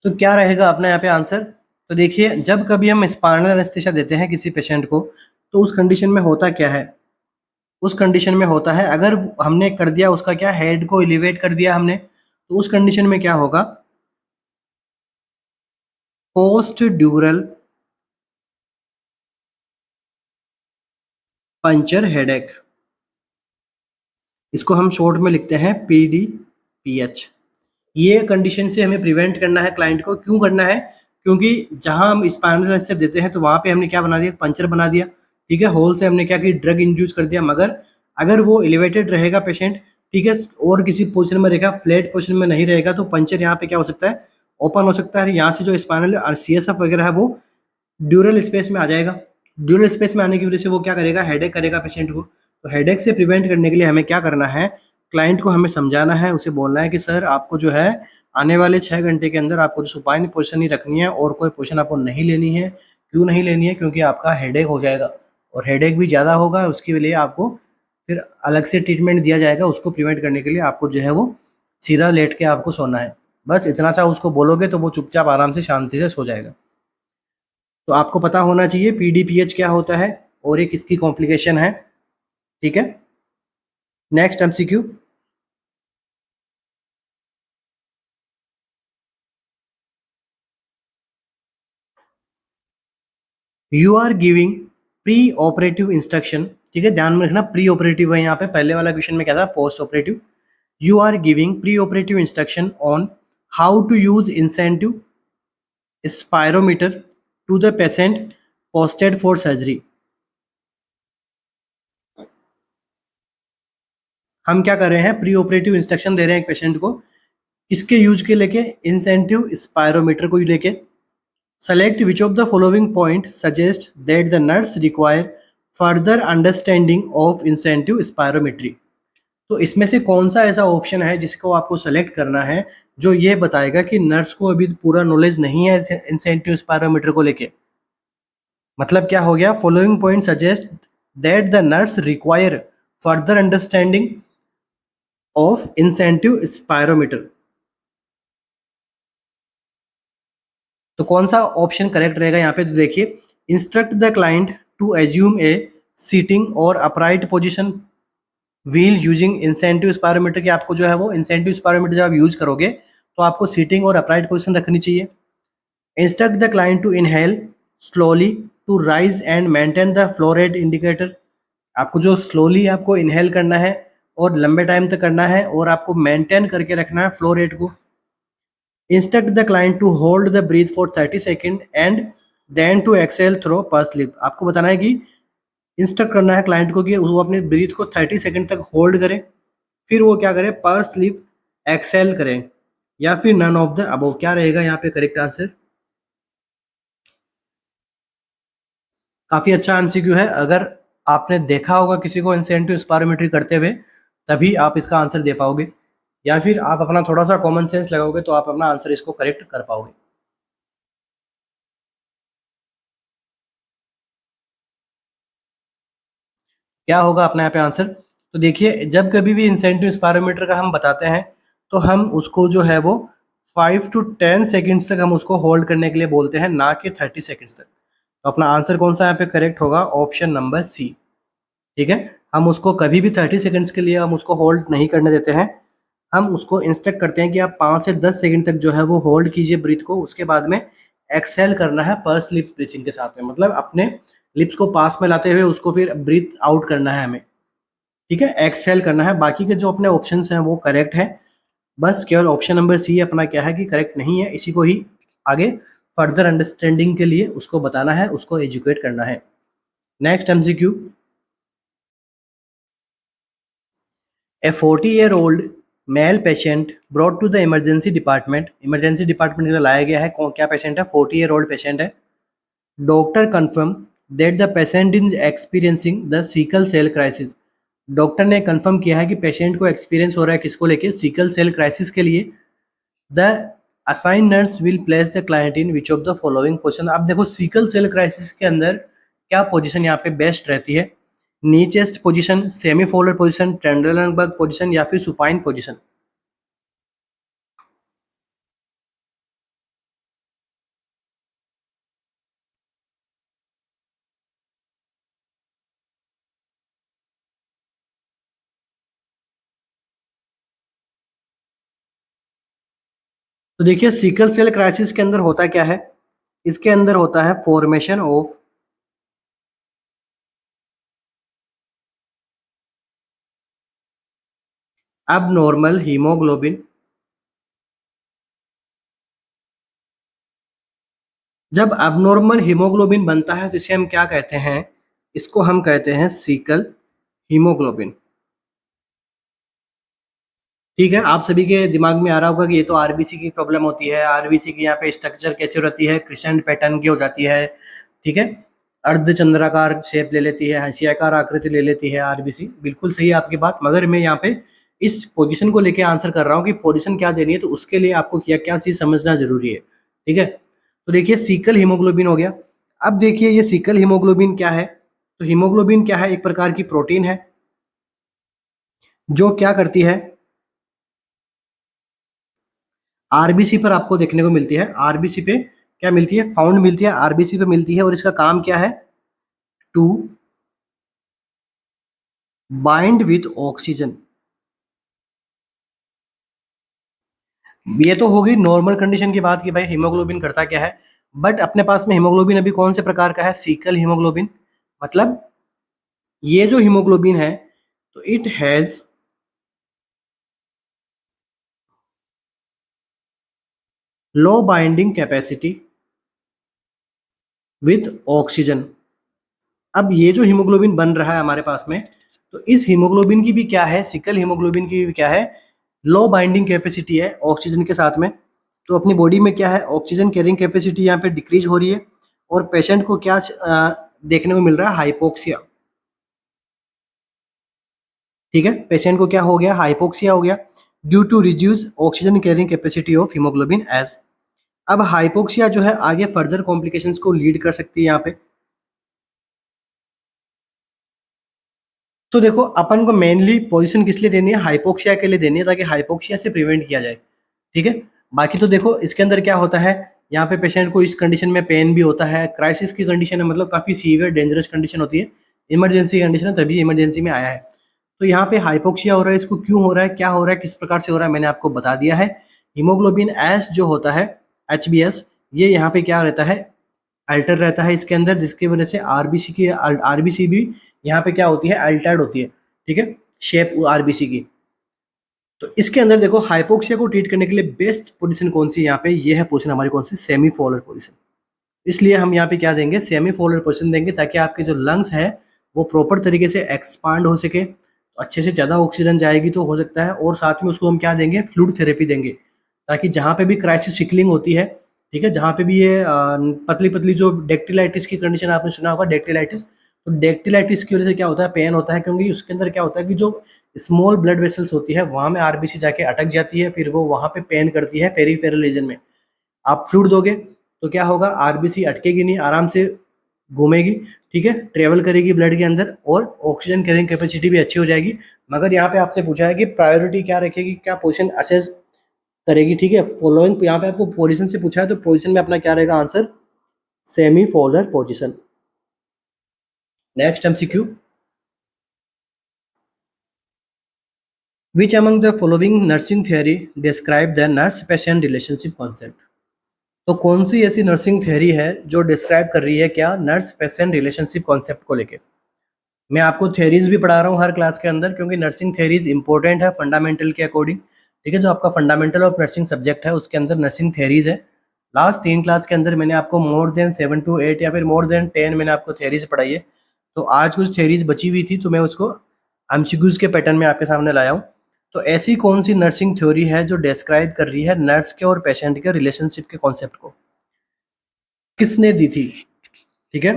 तो क्या रहेगा अपना यहाँ पे आंसर? तो देखिए, जब कभी हम स्पाइनल एनेस्थेसिया देते हैं किसी पेशेंट को, तो उस कंडीशन में होता क्या है? उस कंडीशन में होता है, अगर हमने कर दिया उसका क्या, हेड को एलिवेट कर दिया हमने, तो उस कंडीशन में क्या होगा? पोस्ट ड्यूरल पंचर हेडेक, इसको हम शॉर्ट में लिखते हैं PDPH। ये कंडीशन से हमें प्रिवेंट करना है क्लाइंट को। क्यों करना है? क्योंकि जहां हम स्पाइनल एनेस्थेसिया देते हैं तो वहां पे हमने क्या बना दिया? पंचर बना दिया। ठीक है, होल से हमने क्या की? ड्रग इंड्यूस कर दिया। मगर अगर वो एलिवेटेड रहेगा पेशेंट, ठीक है, और किसी पोजीशन में रहेगा, फ्लैट पोजीशन में नहीं रहेगा, तो पंचर यहाँ पे क्या हो सकता है? ओपन हो सकता है। यहाँ से जो स्पाइनल CSF वगैरह है वो ड्यूरल स्पेस में आ जाएगा। ड्यूरल स्पेस में आने की वजह से वो क्या करेगा? हेडेक करेगा पेशेंट को। तो हेडेक से प्रिवेंट करने के लिए हमें क्या करना है? क्लाइंट को हमें समझाना है, उसे बोलना है कि सर आपको जो है आने वाले 6 घंटे के अंदर आपको जो सुपाइन पोजीशन ही रखनी है और कोई पोजीशन आपको नहीं लेनी है। क्यों नहीं लेनी है? क्योंकि आपका हेडेक हो जाएगा, और हेडेक भी ज़्यादा होगा, उसके लिए आपको फिर अलग से ट्रीटमेंट दिया जाएगा। उसको प्रिवेंट करने के लिए आपको जो है वो सीधा लेट के आपको सोना है। बस इतना सा उसको बोलोगे तो वो चुपचाप आराम से शांति से सो जाएगा। तो आपको पता होना चाहिए PDPH क्या होता है और ये किसकी कॉम्प्लिकेशन है। ठीक है, next MCQ, you are giving pre operative instruction. ठीक है, ध्यान में रखना प्री ऑपरेटिव है यहाँ पे। पहले वाला क्वेश्चन में क्या था? Post operative. You are giving pre operative instruction on how to use incentive spirometer to the patient posted for surgery. हम क्या कर रहे हैं? प्री ऑपरेटिव इंस्ट्रक्शन दे रहे हैं एक पेशेंट को, किसके यूज के लेके? इंसेंटिव स्पायरोमीटर को लेके। Select which of the following point suggest that the nurse require further understanding of incentive spirometry. तो इसमें से कौन सा ऐसा ऑप्शन है जिसको आपको सेलेक्ट करना है जो ये बताएगा कि नर्स को अभी पूरा नॉलेज नहीं है इंसेंटिव स्पायरोमीटर को लेके? मतलब क्या हो गया? Following point suggest that the nurse require further understanding of incentive spirometer. तो कौन सा ऑप्शन करेक्ट रहेगा यहाँ पे? तो देखिए, instruct the client to assume a sitting और upright position while using incentive spirometer. कि आपको जो है वो इंसेंटिव स्पायरोमीटर जब आप यूज करोगे तो आपको सीटिंग और अपराइट पोजीशन रखनी चाहिए। Instruct the client to inhale slowly to rise and maintain the flow rate indicator. आपको जो स्लोली आपको इनहेल करना है और लंबे टाइम तक करना है, और आपको मेंटेन करके रखना है फ्लो रेट को। Instruct the client to hold the breath for 30 seconds and then to exhale through pursed lip. आपको बताना है कि इंस्ट्रक्ट करना है क्लाइंट को कि वो अपने ब्रीथ को 30 सेकंड तक होल्ड करे, फिर वो क्या करे, पर स्लिप एक्सेल करे, या फिर नन ऑफ द अबव। क्या रहेगा यहाँ पे करेक्ट आंसर? काफी अच्छा एमसीक्यू है। अगर आपने देखा होगा किसी को इंसेंटिव स्पायरोमेट्री करते हुए, तभी आप इसका आंसर दे पाओगे, या फिर आप अपना थोड़ा सा कॉमन सेंस लगाओगे तो आप अपना आंसर इसको करेक्ट कर पाओगे। क्या होगा अपने यहाँ पे आंसर? तो देखिए, जब कभी भी इंसेंटिव स्पायरोमीटर का हम बताते हैं, तो हम उसको जो है वो 5 to 10 सेकेंड्स तक हम उसको होल्ड करने के लिए बोलते हैं, ना कि 30 सेकेंड्स तक। तो अपना आंसर कौन सा यहाँ पे करेक्ट होगा? Option number C. ठीक है, हम उसको कभी भी 30 सेकेंड्स के लिए हम उसको होल्ड नहीं करने देते हैं। हम उसको इंस्ट्रक्ट करते हैं कि आप 5 से 10 सेकेंड तक जो है वो होल्ड कीजिए ब्रीथ को, उसके बाद में एक्सहेल करना है पर स्लिप ब्रीथिंग के साथ में, मतलब अपने लिप्स को पास में लाते हुए उसको फिर ब्रीथ आउट करना है हमें। ठीक है, एक्सहेल करना है। बाकी के जो अपने ऑप्शंस हैं वो करेक्ट है, बस केवल ऑप्शन नंबर सी अपना क्या है कि करेक्ट नहीं है। इसी को ही आगे फर्दर अंडरस्टैंडिंग के लिए उसको बताना है, उसको एजुकेट करना है। Next MCQ. A 40-year-old male patient brought to the emergency department। Emergency department में लाया गया है। क्या पेशेंट है? 40-year-old पेशेंट है। Doctor confirm that the patient is experiencing the sickle cell crisis. Doctor ने कंफर्म किया है कि पेशेंट को एक्सपीरियंस हो रहा है किसको लेके? सिकल सेल क्राइसिस के लिए। The assign nurse will place the client in which of the following position. अब देखो, सिकल सेल क्राइसिस के अंदर क्या पोजीशन यहाँ पे बेस्ट रहती है? Knee chest position, semi Fowler position, Trendelenburg position, या फिर सुपाइन पोजीशन। तो देखिए, सिकल सेल क्राइसिस के अंदर होता क्या है? इसके अंदर होता है फॉर्मेशन ऑफ अब नॉर्मल हीमोग्लोबिन। जब अबनॉर्मल हीमोग्लोबिन बनता है तो इसे हम क्या कहते हैं? इसको हम कहते हैं सीकल हीमोग्लोबिन। ठीक है, आप सभी के दिमाग में आ रहा होगा कि ये तो आरबीसी की प्रॉब्लम होती है। आरबीसी की यहाँ पे स्ट्रक्चर कैसी रहती है? क्रिसेंट पैटर्न की हो जाती है। ठीक है, अर्धचंद्राकार शेप ले लेती है, हंसियाकार आकृति ले लेती है आरबीसी। बिल्कुल सही है आपकी बात, मगर मैं यहाँ पे इस पोजीशन को लेके आंसर कर रहा हूँ कि पोजीशन क्या देनी है, तो उसके लिए आपको क्या क्या चीज समझना जरूरी है। ठीक है, तो देखिए, सीकल हीमोग्लोबिन हो गया। अब देखिए, ये सीकल हीमोग्लोबिन क्या है? तो हीमोग्लोबिन क्या है? एक प्रकार की प्रोटीन है जो क्या करती है? आरबीसी पर आपको देखने को मिलती है। आरबीसी पे क्या मिलती है? फाउंड मिलती है, आरबीसी पे मिलती है। और इसका काम क्या है? To bind with oxygen. ये तो होगी नॉर्मल कंडीशन की बात कि भाई हीमोग्लोबिन करता क्या है। बट अपने पास में हीमोग्लोबिन अभी कौन से प्रकार का है? Sickle haemoglobin. मतलब ये जो हीमोग्लोबिन है, तो it has low binding capacity with oxygen. अब ये जो हीमोग्लोबिन बन रहा है हमारे पास में, तो इस हीमोग्लोबिन की भी क्या है? सिकल हीमोग्लोबिन की भी क्या है? लो बाइंडिंग कैपेसिटी है ऑक्सीजन के साथ में। तो अपनी बॉडी में क्या है? ऑक्सीजन कैरिंग कैपेसिटी यहाँ पे डिक्रीज हो रही है। और पेशेंट को क्या देखने को मिल रहा है? हाइपोक्सिया। ठीक है, पेशेंट को क्या हो गया? हाइपोक्सिया हो गया, due to reduce oxygen carrying capacity of haemoglobin as. अब हाइपोक्सिया जो है आगे फर्दर कॉम्प्लिकेशंस को लीड कर सकती है यहाँ पे। तो देखो, अपन को मेनली पोजीशन किस लिए देनी है? हाइपोक्सिया के लिए देनी है, ताकि हाइपोक्सिया से प्रिवेंट किया जाए। ठीक है, बाकी तो देखो इसके अंदर क्या होता है, यहाँ पे पेशेंट को इस कंडीशन में पेन भी होता है। क्राइसिस की कंडीशन है, मतलब काफी सीवियर डेंजरस कंडीशन होती है। इमरजेंसी कंडीशन है, तभी इमरजेंसी में आया है। तो यहाँ पे हाइपोक्सिया हो रहा है, इसको क्यों हो रहा है, क्या हो रहा है, किस प्रकार से हो रहा है, मैंने आपको बता दिया है। हीमोग्लोबिन एस जो होता है, HbS, ये यहाँ पे क्या रहता है? अल्टर रहता है इसके अंदर, जिसकी वजह से आरबीसी की आरबीसी भी यहाँ पे क्या होती है? अल्टर्ड होती है। ठीक है, शेप आरबीसी की। तो इसके अंदर देखो, हाइपोक्सिया को ट्रीट करने के लिए बेस्ट पोजीशन कौन सी यहाँ पे? ये है पोजीशन हमारी कौन सी? Semi follower position. इसलिए हम यहाँ पे क्या देंगे, सेमी फोल्डर पोजीशन देंगे, ताकि आपके जो लंग्स है वो प्रॉपर तरीके से एक्सपांड हो सके, तो अच्छे से ज़्यादा ऑक्सीजन जाएगी तो हो सकता है। और साथ में उसको हम क्या देंगे, फ्लूइड थेरेपी देंगे, ताकि जहाँ पे भी क्राइसिस सिकलिंग होती है, ठीक है, जहाँ पे भी ये पतली पतली जो डेक्टिलाइटिस की कंडीशन आपने सुना होगा, डेक्टिलाइटिस, तो डेक्टिलाइटिस की वजह से क्या होता है, पेन होता है, क्योंकि उसके अंदर क्या होता है कि जो स्मॉल ब्लड वेसल्स होती है वहाँ में आरबीसी जाके अटक जाती है, फिर वो वहाँ पे पेन करती है पेरीफेरल रीजन में। आप फ्लूइड दोगे तो क्या होगा, आरबीसी अटकेगी नहीं, आराम से घूमेगी, ठीक है, ट्रेवल करेगी ब्लड के अंदर, और ऑक्सीजन कैरिंग कैपेसिटी भी अच्छी हो जाएगी। मगर यहाँ पे आपसे पूछा है कि प्रायोरिटी क्या रखेगी, क्या पोजीशन असेस करेगी, ठीक है। फॉलोइंग यहाँ पे आपको पोजीशन से पूछा है, तो पोजीशन में अपना क्या रहेगा answer, semi Fowler position. Next MCQ, which among the following nursing theory describe the nurse patient relationship concept. तो कौन सी ऐसी नर्सिंग थ्योरी है जो डिस्क्राइब कर रही है क्या, नर्स पेशेंट रिलेशनशिप कॉन्सेप्ट को लेके। मैं आपको थ्योरीज भी पढ़ा रहा हूँ हर क्लास के अंदर, क्योंकि नर्सिंग थ्योरीज इंपॉर्टेंट है फंडामेंटल के अकॉर्डिंग, ठीक है। जो आपका फंडामेंटल ऑफ नर्सिंग सब्जेक्ट है उसके अंदर नर्सिंग थ्योरीज है। लास्ट 3 क्लास के अंदर मैंने आपको मोर देन 7 to 8 या फिर मोर देन 10 मैंने आपको थ्योरीज पढ़ाई है। तो आज कुछ थ्योरीज बची हुई थी, तो मैं उसको एमसीक्यूज के पैटर्न में आपके सामने लाया हूँ। तो ऐसी कौन सी नर्सिंग थ्योरी है जो डिस्क्राइब कर रही है नर्स के और पेशेंट के रिलेशनशिप के कॉन्सेप्ट को, किसने दी थी, ठीक है।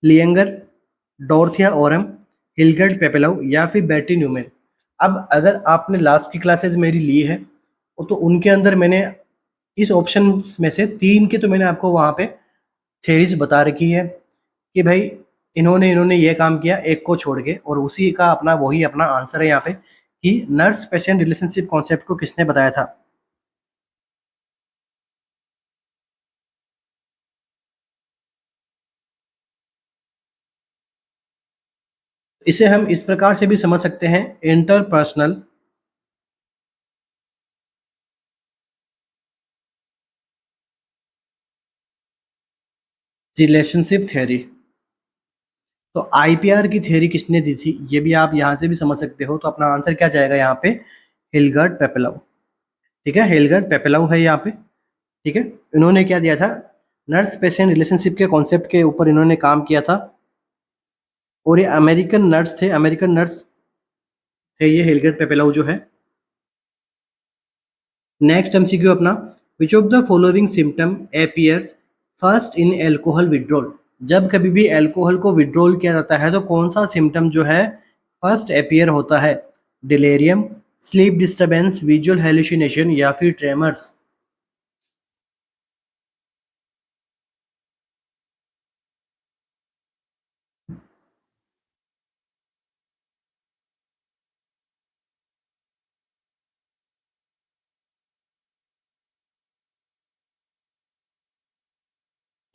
लियंगर, डोरथिया ओरम, हिलगर्ड पेपेलोव या फिर बेटी न्यूमैन। अब अगर आपने लास्ट की क्लासेस मेरी ली है तो उनके अंदर मैंने इस ऑप्शन में से 3 के तो मैंने आपको वहाँ पे थ्योरीज बता रखी है कि भाई इन्होंने इन्होंने ये काम किया एक को छोड़ के, और उसी का अपना वही अपना आंसर है यहाँ पे कि नर्स पेशेंट रिलेशनशिप कॉन्सेप्ट को किसने बताया था। इसे हम इस प्रकार से भी समझ सकते हैं, इंटरपर्सनल रिलेशनशिप थ्योरी। तो आईपीआर की थ्योरी किसने दी थी, ये भी आप यहाँ से भी समझ सकते हो। तो अपना आंसर क्या जाएगा यहाँ पे, हिलगर्ड पेपेलोव, ठीक है, हिलगर्ड पेपेलोव है यहाँ पे, ठीक है। इन्होंने क्या दिया था, नर्स पेशेंट रिलेशनशिप के कॉन्सेप्ट के ऊपर इन्होंने काम किया था, और ये अमेरिकन नर्स थे, अमेरिकन नर्स थे ये हिलगर्ड पेपेलोव जो है। नेक्स्ट एमसीक्यू अपना, विच of the following symptom appears first in alcohol withdrawal. जब कभी भी एल्कोहल को विड्रॉल किया जाता है तो कौन सा सिम्टम जो है फर्स्ट अपीयर होता है, delirium, sleep disturbance, visual hallucination या फिर ट्रेमर्स।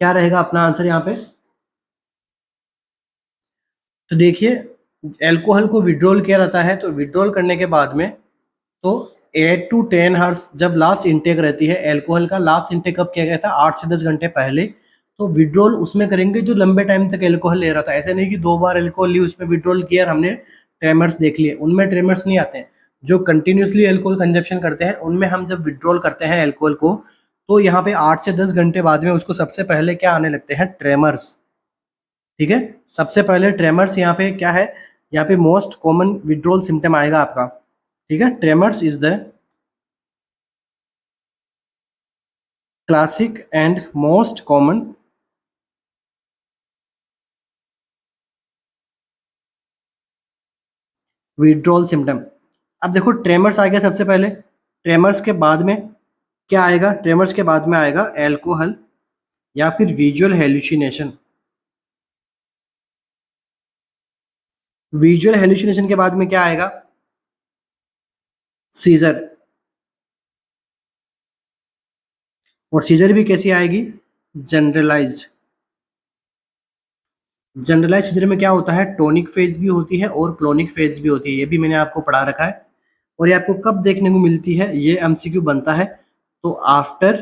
क्या रहेगा अपना आंसर यहाँ पे, तो देखिए एल्कोहल को विड्रॉल किया जाता है, तो विड्रॉल करने के बाद में तो 8 to 10 आवर्स जब लास्ट इंटेक रहती है एल्कोहल का, लास्ट इंटेक कब किया गया था, 8 से 10 घंटे पहले। तो विड्रॉल उसमें करेंगे जो लंबे टाइम तक एल्कोहल ले रहा था। ऐसे नहीं कि 2 बार एल्कोहल ली उसमें विड्रॉल किया और हमने ट्रेमर्स देख लिए, उनमें ट्रेमर्स नहीं आते हैं। जो कंटिन्यूसली एल्कोहल कंजप्शन करते हैं उनमें हम जब विड्रॉल करते हैं एल्कोहल को, तो यहाँ पे 8 से 10 घंटे बाद में उसको सबसे पहले क्या आने लगते हैं, ट्रेमर्स, ठीक है। सबसे पहले ट्रेमर्स यहाँ पे क्या है, यहाँ पे मोस्ट कॉमन विड्रॉल सिम्टम आएगा आपका, ठीक है। Tremors is the classic and most common withdrawal symptom. अब देखो ट्रेमर्स आ गया सबसे पहले, ट्रेमर्स के बाद में क्या आएगा, ट्रेमर्स के बाद में आएगा एल्कोहल या फिर विजुअल हेलुसिनेशन। विजुअल हेलुसिनेशन के बाद में क्या आएगा, सीजर। और सीजर भी कैसी आएगी, जनरलाइज्ड। जनरलाइज सीजर में क्या होता है, टोनिक फेज भी होती है और क्लोनिक फेज भी होती है, ये भी मैंने आपको पढ़ा रखा है। और ये आपको कब देखने को मिलती है, ये एमसीक्यू बनता है तो आफ्टर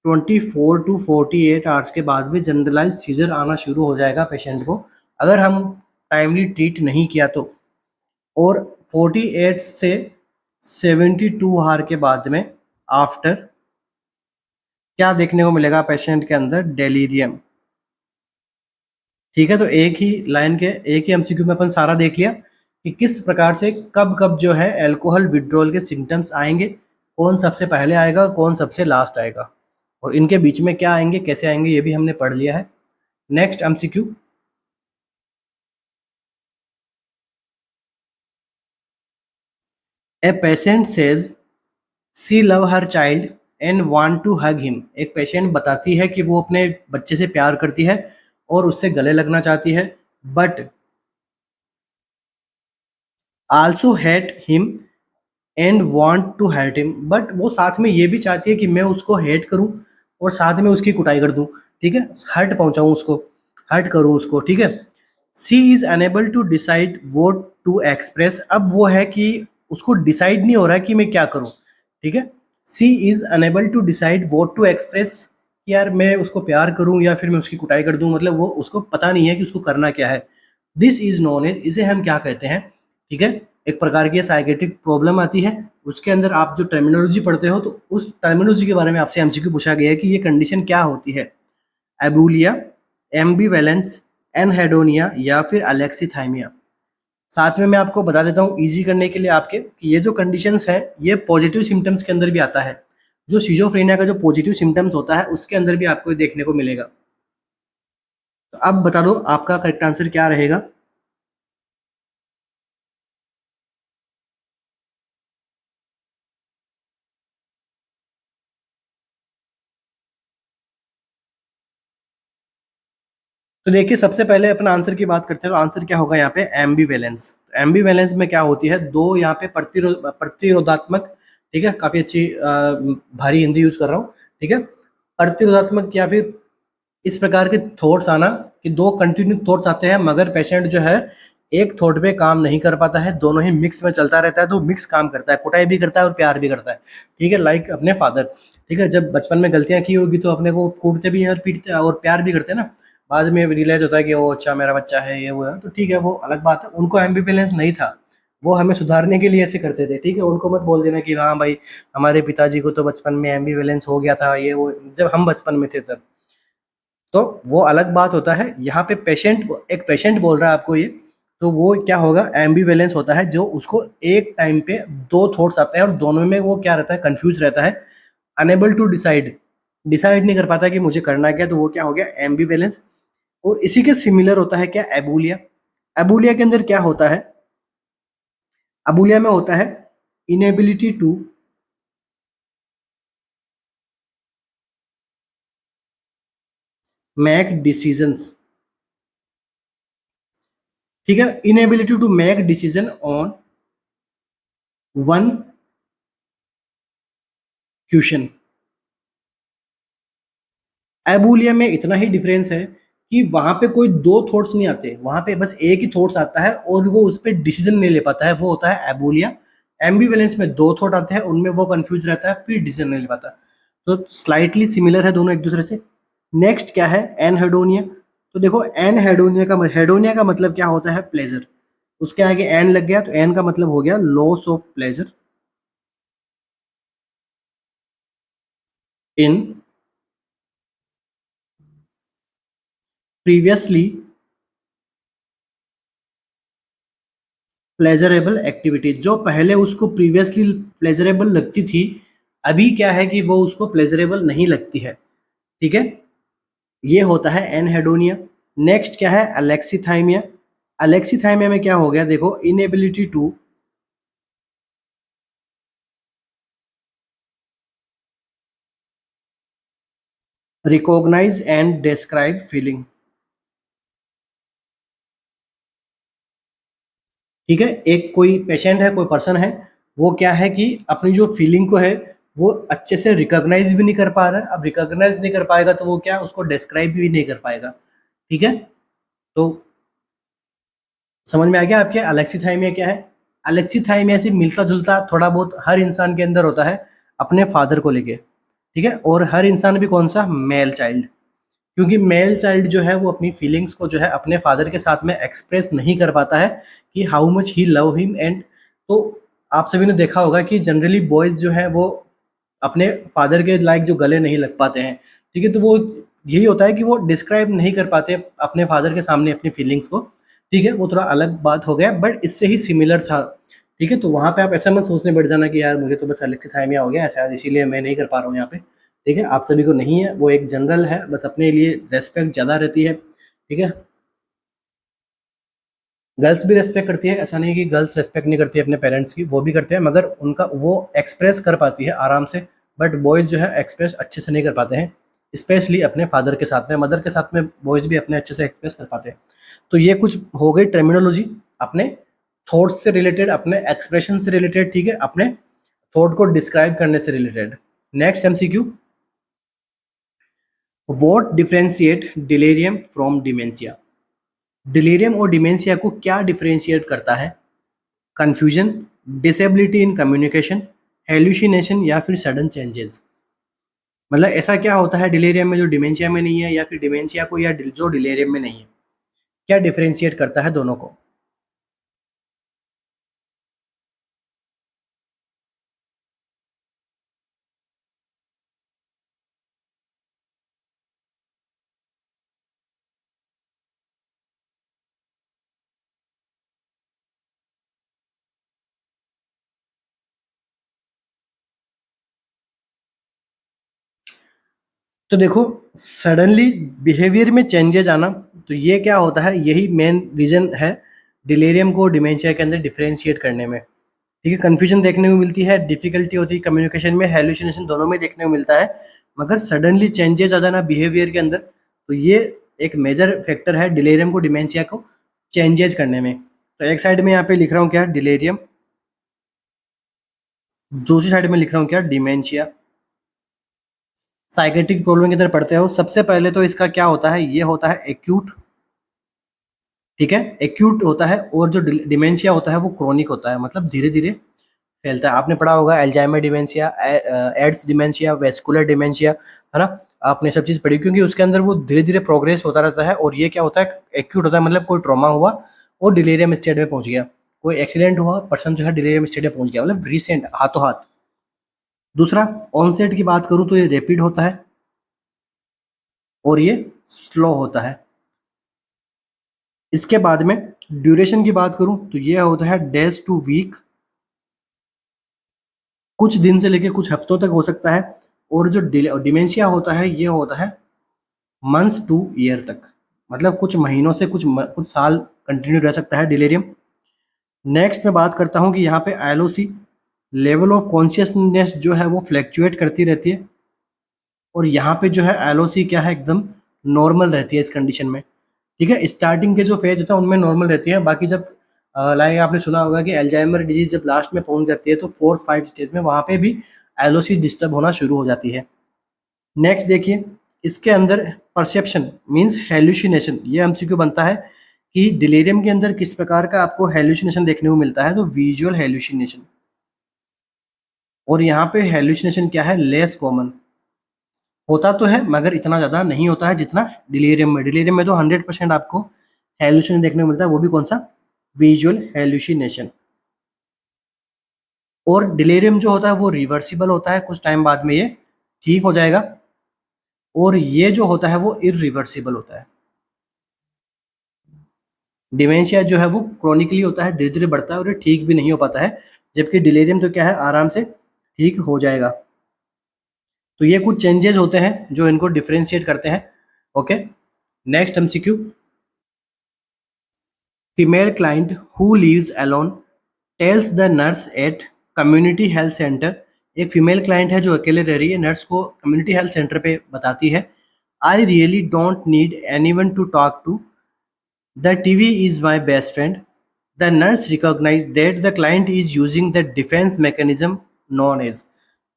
24 to 48 आवर्स के बाद में जनरलाइज सीजर आना शुरू हो जाएगा पेशेंट को, अगर हम टाइमली ट्रीट नहीं किया तो। और 48 से 72 आवर के बाद में आफ्टर क्या देखने को मिलेगा पेशेंट के अंदर? डेलीरियम। ठीक है, तो एक ही लाइन के एक ही एमसीक्यू में अपन सारा देख लिया कि किस प्रकार से कब कब जो है अल्कोहल विड्रॉल के सिम्टम्स आएंगे, कौन सबसे पहले आएगा, कौन सबसे लास्ट आएगा, और इनके बीच में क्या आएंगे, कैसे आएंगे, ये भी हमने पढ़ लिया है। Next MCQ, a patient says she love her child and want to hug him. एक पेशेंट बताती है कि वो अपने बच्चे से प्यार करती है और उससे गले लगना चाहती है, but also hate him and want to hurt him. But वो साथ में ये भी चाहती है कि मैं उसको हेट करूं और साथ में उसकी कुटाई कर दूं, ठीक है, हर्ट पहुंचाऊं उसको, हर्ट करूं उसको, ठीक है। She is unable to decide what to express. अब वो है कि उसको डिसाइड नहीं हो रहा है कि मैं क्या करूं, ठीक है। She is unable to decide what to express, यार मैं उसको प्यार करूं या फिर मैं उसकी कुटाई कर दूं, मतलब वो उसको पता नहीं है कि उसको करना क्या है। दिस इज नोन एज, इसे हम क्या कहते हैं, ठीक है, एक प्रकार की साइकेट्रिक प्रॉब्लम आती है। उसके अंदर आप जो टर्मिनोलॉजी पढ़ते हो तो उस टर्मिनोलॉजी के बारे में आपसे एमसीक्यू पूछा गया है कि ये कंडीशन क्या होती है, एबूलिया, एम्बीवेलेंस, एनहेडोनिया या फिर अलेक्सीथाइमिया। साथ में मैं आपको बता देता हूँ इजी करने के लिए आपके कि ये जो कंडीशंस है ये पॉजिटिव सिम्टम्स के अंदर भी आता है। जो शिजोफ्रेनिया का जो पॉजिटिव सिम्टम्स होता है उसके अंदर भी आपको ये देखने को मिलेगा। तो अब बता दो आपका करेक्ट आंसर क्या रहेगा। तो देखिए सबसे पहले अपन आंसर की बात करते हैं, तो आंसर क्या होगा यहाँ पे, एम्बीवेलेंस। एम्बीवेलेंस में क्या होती है, दो यहाँ पे प्रतिरोधात्मक, ठीक है, काफी अच्छी भारी हिंदी यूज कर रहा हूँ, ठीक है, प्रतिरोधात्मक या फिर इस प्रकार के थॉट्स आना कि दो कंटिन्यू थॉट्स आते हैं मगर पेशेंट जो है एक थॉट पे काम नहीं कर पाता है, दोनों ही मिक्स में चलता रहता है, तो मिक्स काम करता है, कुटाई भी करता है और प्यार भी करता है, ठीक है, लाइक अपने फादर, ठीक है, जब बचपन में गलतियां की होगी तो अपने को कूटते भी हैं और पीटते हैं और प्यार भी करते हैं ना। बाद में रियलाइज होता है कि वो अच्छा मेरा बच्चा है, ये वो है, तो ठीक है, वो अलग बात है, उनको एम्बिवेलेंस नहीं था, वो हमें सुधारने के लिए ऐसे करते थे, ठीक है, उनको मत बोल देना कि हाँ भाई हमारे पिताजी को तो बचपन में एम्बिवेलेंस हो गया था, ये वो, जब हम बचपन में थे तब, तो वो अलग बात होता है। यहाँ पे पेशेंट, एक पेशेंट बोल रहा है आपको ये, तो वो क्या होगा, एम्बिवेलेंस होता है, जो उसको एक टाइम पे दो थॉट्स आते हैं और दोनों में वो क्या रहता है, कंफ्यूज रहता है, अनेबल टू डिसाइड, डिसाइड नहीं कर पाता कि मुझे करना क्या, तो वो क्या हो गया, एम्बिवेलेंस। और इसी के सिमिलर होता है क्या, एबूलिया। एबूलिया के अंदर क्या होता है, एबूलिया में होता है इनेबिलिटी टू मेक डिसीजंस, ठीक है, inability to make decision on one question. Abulia में इतना ही डिफरेंस है कि वहां पे कोई दो थॉट्स नहीं आते, वहां पे बस एक ही थॉट्स आता है और वो उस पर डिसीजन नहीं ले पाता है, वो होता है एबूलिया। एम्बिवेलेंस में दो थॉट आते हैं, उनमें वो कंफ्यूज रहता है, फिर डिसीजन नहीं ले पाता। तो स्लाइटली सिमिलर है दोनों एक दूसरे से। नेक्स्ट क्या है, एनहेडोनिया। तो देखो हेडोनिया का मतलब क्या होता है, प्लेजर। उसके आगे एन लग गया तो एन का मतलब हो गया loss of pleasure in previously pleasurable activity. जो पहले उसको प्रीवियसली प्लेजरेबल लगती थी, अभी क्या है कि वो उसको प्लेजरेबल नहीं लगती है, ठीक है, ये होता है एनहेडोनिया। नेक्स्ट क्या है, अलेक्सीथाइमिया। अलेक्सीथाइमिया में क्या हो गया, देखो inability to recognise and describe feeling, ठीक है, एक कोई पेशेंट है, कोई पर्सन है, वो क्या है कि अपनी जो फीलिंग को है वो अच्छे से रिकॉग्नाइज भी नहीं कर पा रहा है। अब रिकॉग्नाइज नहीं कर पाएगा तो वो क्या, उसको डिस्क्राइब भी नहीं कर पाएगा, ठीक है। तो समझ में आ गया आपके अलेक्सीथाइमिया क्या है। अलेक्सीथाइमिया से मिलता जुलता थोड़ा बहुत हर इंसान के अंदर होता है अपने फादर को लेके, ठीक है, और हर इंसान भी कौन सा, मेल चाइल्ड, क्योंकि मेल चाइल्ड जो है वो अपनी फीलिंग्स को जो है अपने फादर के साथ में एक्सप्रेस नहीं कर पाता है कि how much he love him and. तो आप सभी ने देखा होगा कि जनरली बॉयज जो है वो अपने फादर के लाइक जो गले नहीं लग पाते हैं, ठीक है, तो वो यही होता है कि वो डिस्क्राइब नहीं कर पाते अपने फादर के सामने अपनी फीलिंग्स को, ठीक है, वो थोड़ा अलग बात हो गया बट इससे ही सिमिलर था, ठीक है, तो वहाँ पे आप ऐसा मत सोचने बैठ जाना कि यार मुझे तो बस अलेक्सीथाइमिया हो गया है शायद इसीलिए मैं नहीं कर पा रहा हूँ यहाँ पे, ठीक है, आप सभी को नहीं है, वो एक जनरल है, बस अपने लिए रेस्पेक्ट ज़्यादा रहती है, ठीक है, गर्ल्स भी रेस्पेक्ट करती है, ऐसा नहीं कि गर्ल्स रेस्पेक्ट नहीं करती है अपने पेरेंट्स की, वो भी करते हैं मगर उनका वो एक्सप्रेस कर पाती है आराम से, बट बॉयज़ जो है एक्सप्रेस अच्छे से नहीं कर पाते हैं, स्पेशली अपने फादर के साथ में, मदर के साथ में बॉयज़ भी अपने अच्छे से एक्सप्रेस कर पाते हैं। तो ये कुछ हो गई टर्मिनोलॉजी अपने थॉट्स से रिलेटेड, अपने एक्सप्रेशन से रिलेटेड, ठीक है, अपने थॉट को डिस्क्राइब करने से related. Next MCQ, what differentiate delirium from dementia? Delirium और डिमेंशिया को क्या डिफरेंशिएट करता है? Confusion, disability in communication, hallucination या फिर सडन चेंजेस? मतलब ऐसा क्या होता है डिलीरियम में जो डिमेंशिया में नहीं है, या फिर डिमेंशिया को या जो डिलीरियम में नहीं है, क्या डिफरेंशिएट करता है दोनों को? तो देखो, सडनली बिहेवियर में चेंजेस आना, तो ये क्या होता है, यही मेन रीजन है डिलीरियम को डिमेंशिया के अंदर डिफरेंशिएट करने में, ठीक है, कन्फ्यूजन देखने को मिलती है, डिफिकल्टी होती है कम्युनिकेशन में, हेलुसिनेशन दोनों में देखने को मिलता है, मगर सडनली चेंजेस आ जाना बिहेवियर के अंदर, तो ये एक मेजर फैक्टर है डिलीरियम को डिमेंशिया को चेंजेस करने में। तो एक साइड में यहाँ पे लिख रहा हूँ क्या, डिलीरियम, दूसरी साइड में लिख रहा हूँ क्या, डिमेंशिया। साइकेट्रिक प्रॉब्लम की तरह पढ़ते हो, सबसे पहले तो इसका क्या होता है, ये होता है एक्यूट, ठीक है, एक्यूट होता है, और जो डिमेंशिया होता है वो क्रोनिक होता है, मतलब धीरे धीरे फैलता है। आपने पढ़ा होगा Alzheimer dementia, AIDS dementia, vascular dementia, है ना, आपने सब चीज़ पढ़ी, क्योंकि उसके अंदर वो धीरे धीरे प्रोग्रेस होता रहता है, और ये क्या होता है, एक्यूट होता है, मतलब कोई ट्रॉमा हुआ और डिलीरियम स्टेट में पहुंच गया, कोई एक्सीडेंट हुआ, पर्सन जो है डिलीरियम स्टेट में पहुंच गया, मतलब रिसेंट, हाथों हाथ। दूसरा, ऑनसेट की बात करूं तो ये रैपिड होता है और ये स्लो होता है। इसके बाद में ड्यूरेशन की बात करूं तो ये होता है डेज टू वीक, कुछ दिन से लेके कुछ हफ्तों तक हो सकता है, और जो डिमेंशिया होता है ये होता है मंथ्स टू ईयर तक, मतलब कुछ महीनों से कुछ साल कंटिन्यू रह सकता है डिलीरियम। नेक्स्ट मैं बात करता हूँ कि यहाँ पे एलओसी, लेवल ऑफ कॉन्शियसनेस जो है वो फ्लैक्चुएट करती रहती है, और यहाँ पे जो है एलओसी क्या है, एकदम नॉर्मल रहती है इस कंडीशन में, ठीक है, स्टार्टिंग के जो फेज होता है उनमें नॉर्मल रहती है, बाकी जब लाइक आपने सुना होगा कि एल्जाइमर डिजीज जब लास्ट में पहुंच जाती है तो 4-5 स्टेज में वहाँ पे भी एलओसी डिस्टर्ब होना शुरू हो जाती है। नेक्स्ट देखिए, इसके अंदर परसेप्शन मींस हेल्यूसिनेशन, ये एमसीक्यू बनता है कि डिलीरियम के अंदर किस प्रकार का आपको हेल्यूसिनेशन देखने को मिलता है, तो विजुअल हेल्यूसिनेशन, और यहाँ पे हेल्यूसिनेशन क्या है, लेस कॉमन होता तो है मगर इतना ज़्यादा नहीं होता है जितना डिलीरियम में। डिलीरियम में तो 100% आपको हेल्यूसिनेशन देखने को मिलता है, वो भी कौन सा, विजुअल हेल्यूसिनेशन। और डिलीरियम जो होता है वो रिवर्सिबल होता है, कुछ टाइम बाद में ये ठीक हो जाएगा, और ये जो होता है वो इरिवर्सिबल होता है। डिमेंशिया जो है वो क्रोनिकली होता है, धीरे धीरे बढ़ता है और ये ठीक भी नहीं हो पाता है, जबकि डिलीरियम तो क्या है, आराम से ठीक हो जाएगा। तो ये कुछ चेंजेस होते हैं जो इनको डिफ्रेंशिएट करते हैं। Okay, next MCQ, female client who lives alone tells the nurse at community health centre, एक फीमेल क्लाइंट है जो अकेले रह रही है, नर्स को कम्युनिटी हेल्थ सेंटर पे बताती है, I really don't need anyone to talk to, the TV is my best friend, the nurse recognise that the client is using the defence mechanism known as.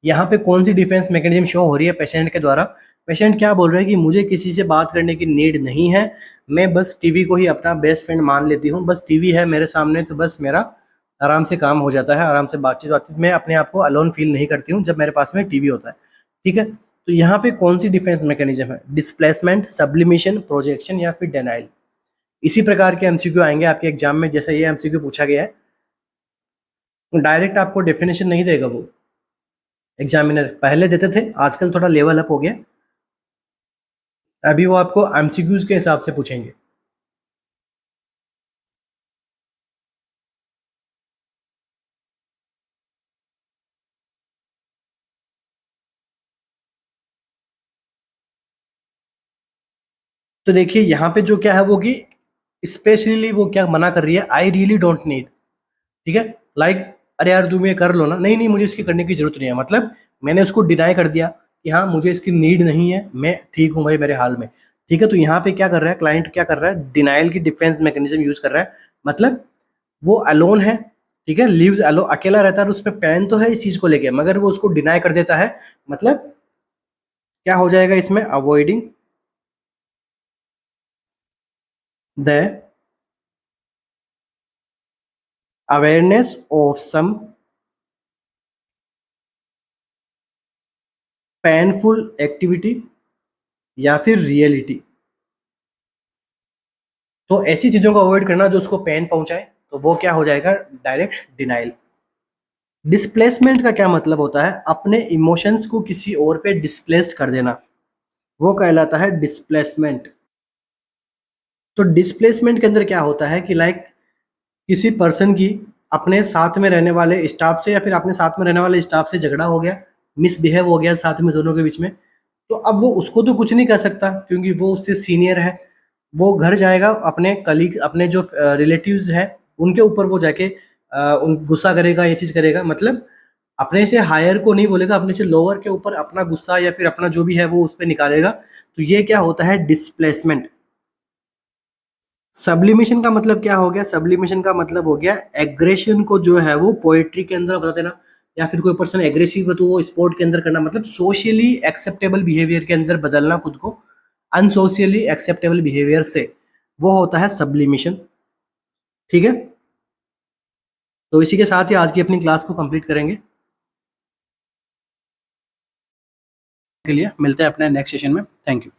यहाँ पे कौन सी defence mechanism show हो रही है patient के द्वारा, patient क्या बोल रहा है कि मुझे किसी से बात करने की नीड नहीं है, मैं बस टीवी को ही अपना बेस्ट फ्रेंड मान लेती हूँ, बस टीवी है मेरे सामने तो बस मेरा आराम से काम हो जाता है, आराम से बातचीत बातचीत, मैं अपने आप को अलोन फील नहीं करती हूँ जब मेरे पास में टीवी होता है, ठीक है। तो यहाँ पे कौन सी डिफेंस मैकेनिज्म है, डिस्प्लेसमेंट, सब्लिमेशन, प्रोजेक्शन या फिर डेनाइल। इसी प्रकार के एमसीक्यू आएंगे आपके एग्जाम में, जैसे ये एमसीक्यू पूछा गया है, डायरेक्ट आपको डेफिनेशन नहीं देगा वो, एग्जामिनर पहले देते थे, आजकल थोड़ा लेवल अप हो गया। अभी वो आपको एमसीक्यूज के हिसाब से पूछेंगे। तो देखिए यहाँ पे जो क्या है वो कि स्पेशली वो क्या मना कर रही है, आई रियली डोंट नीड। ठीक है, लाइक अरे यार तुम ये कर लो ना, नहीं नहीं मुझे इसकी करने की जरूरत नहीं है, मतलब मैंने उसको डिनाई कर दिया कि हाँ मुझे इसकी नीड नहीं है, मैं ठीक हूँ भाई मेरे हाल में। ठीक है, तो यहाँ पे क्या कर रहा है क्लाइंट, क्या कर रहा है, डिनाइल की डिफेंस मैकेनिज्म यूज कर रहा है। मतलब वो अलोन है, ठीक है, लिव्स अलो, अकेला रहता है और उस पर पेन तो है इस चीज को लेके, मगर वो उसको डिनाई कर देता है। मतलब क्या हो जाएगा इसमें, avoiding the awareness of some painful activity या फिर रियलिटी। तो ऐसी चीजों को अवॉइड करना जो उसको पेन पहुंचाए, तो वो क्या हो जाएगा, डायरेक्ट डिनाइल। डिस्प्लेसमेंट का क्या मतलब होता है, अपने इमोशंस को किसी और पे डिस्प्लेस्ड कर देना, वो कहलाता है डिस्प्लेसमेंट। तो डिस्प्लेसमेंट के अंदर क्या होता है कि लाइक किसी पर्सन की अपने साथ में रहने वाले स्टाफ से या फिर अपने साथ में रहने वाले स्टाफ से झगड़ा हो गया, मिसबिहेव हो गया साथ में दोनों के बीच में। तो अब वो उसको तो कुछ नहीं कर सकता क्योंकि वो उससे सीनियर है। वो घर जाएगा अपने कलीग, अपने जो रिलेटिव्स हैं उनके ऊपर वो जाके उन गुस्सा करेगा, ये चीज करेगा। मतलब अपने से हायर को नहीं बोलेगा, अपने से लोअर के ऊपर अपना गुस्सा या फिर अपना जो भी है वो उस पर निकालेगा। तो ये क्या होता है, डिस्प्लेसमेंट। सब्लिमेशन का मतलब क्या हो गया, सब्लिमेशन का मतलब हो गया एग्रेशन को जो है वो पोएट्री के अंदर बता देना, या फिर कोई पर्सन एग्रेसिव है तो वो स्पोर्ट के अंदर करना, मतलब सोशली एक्सेप्टेबल बिहेवियर के अंदर बदलना खुद को अनसोशियली एक्सेप्टेबल बिहेवियर से, वो होता है सब्लिमेशन। ठीक है, तो इसी के साथ ही आज की अपनी क्लास को कंप्लीट करेंगे। के लिए मिलते हैं अपने नेक्स्ट सेशन में। Thank you.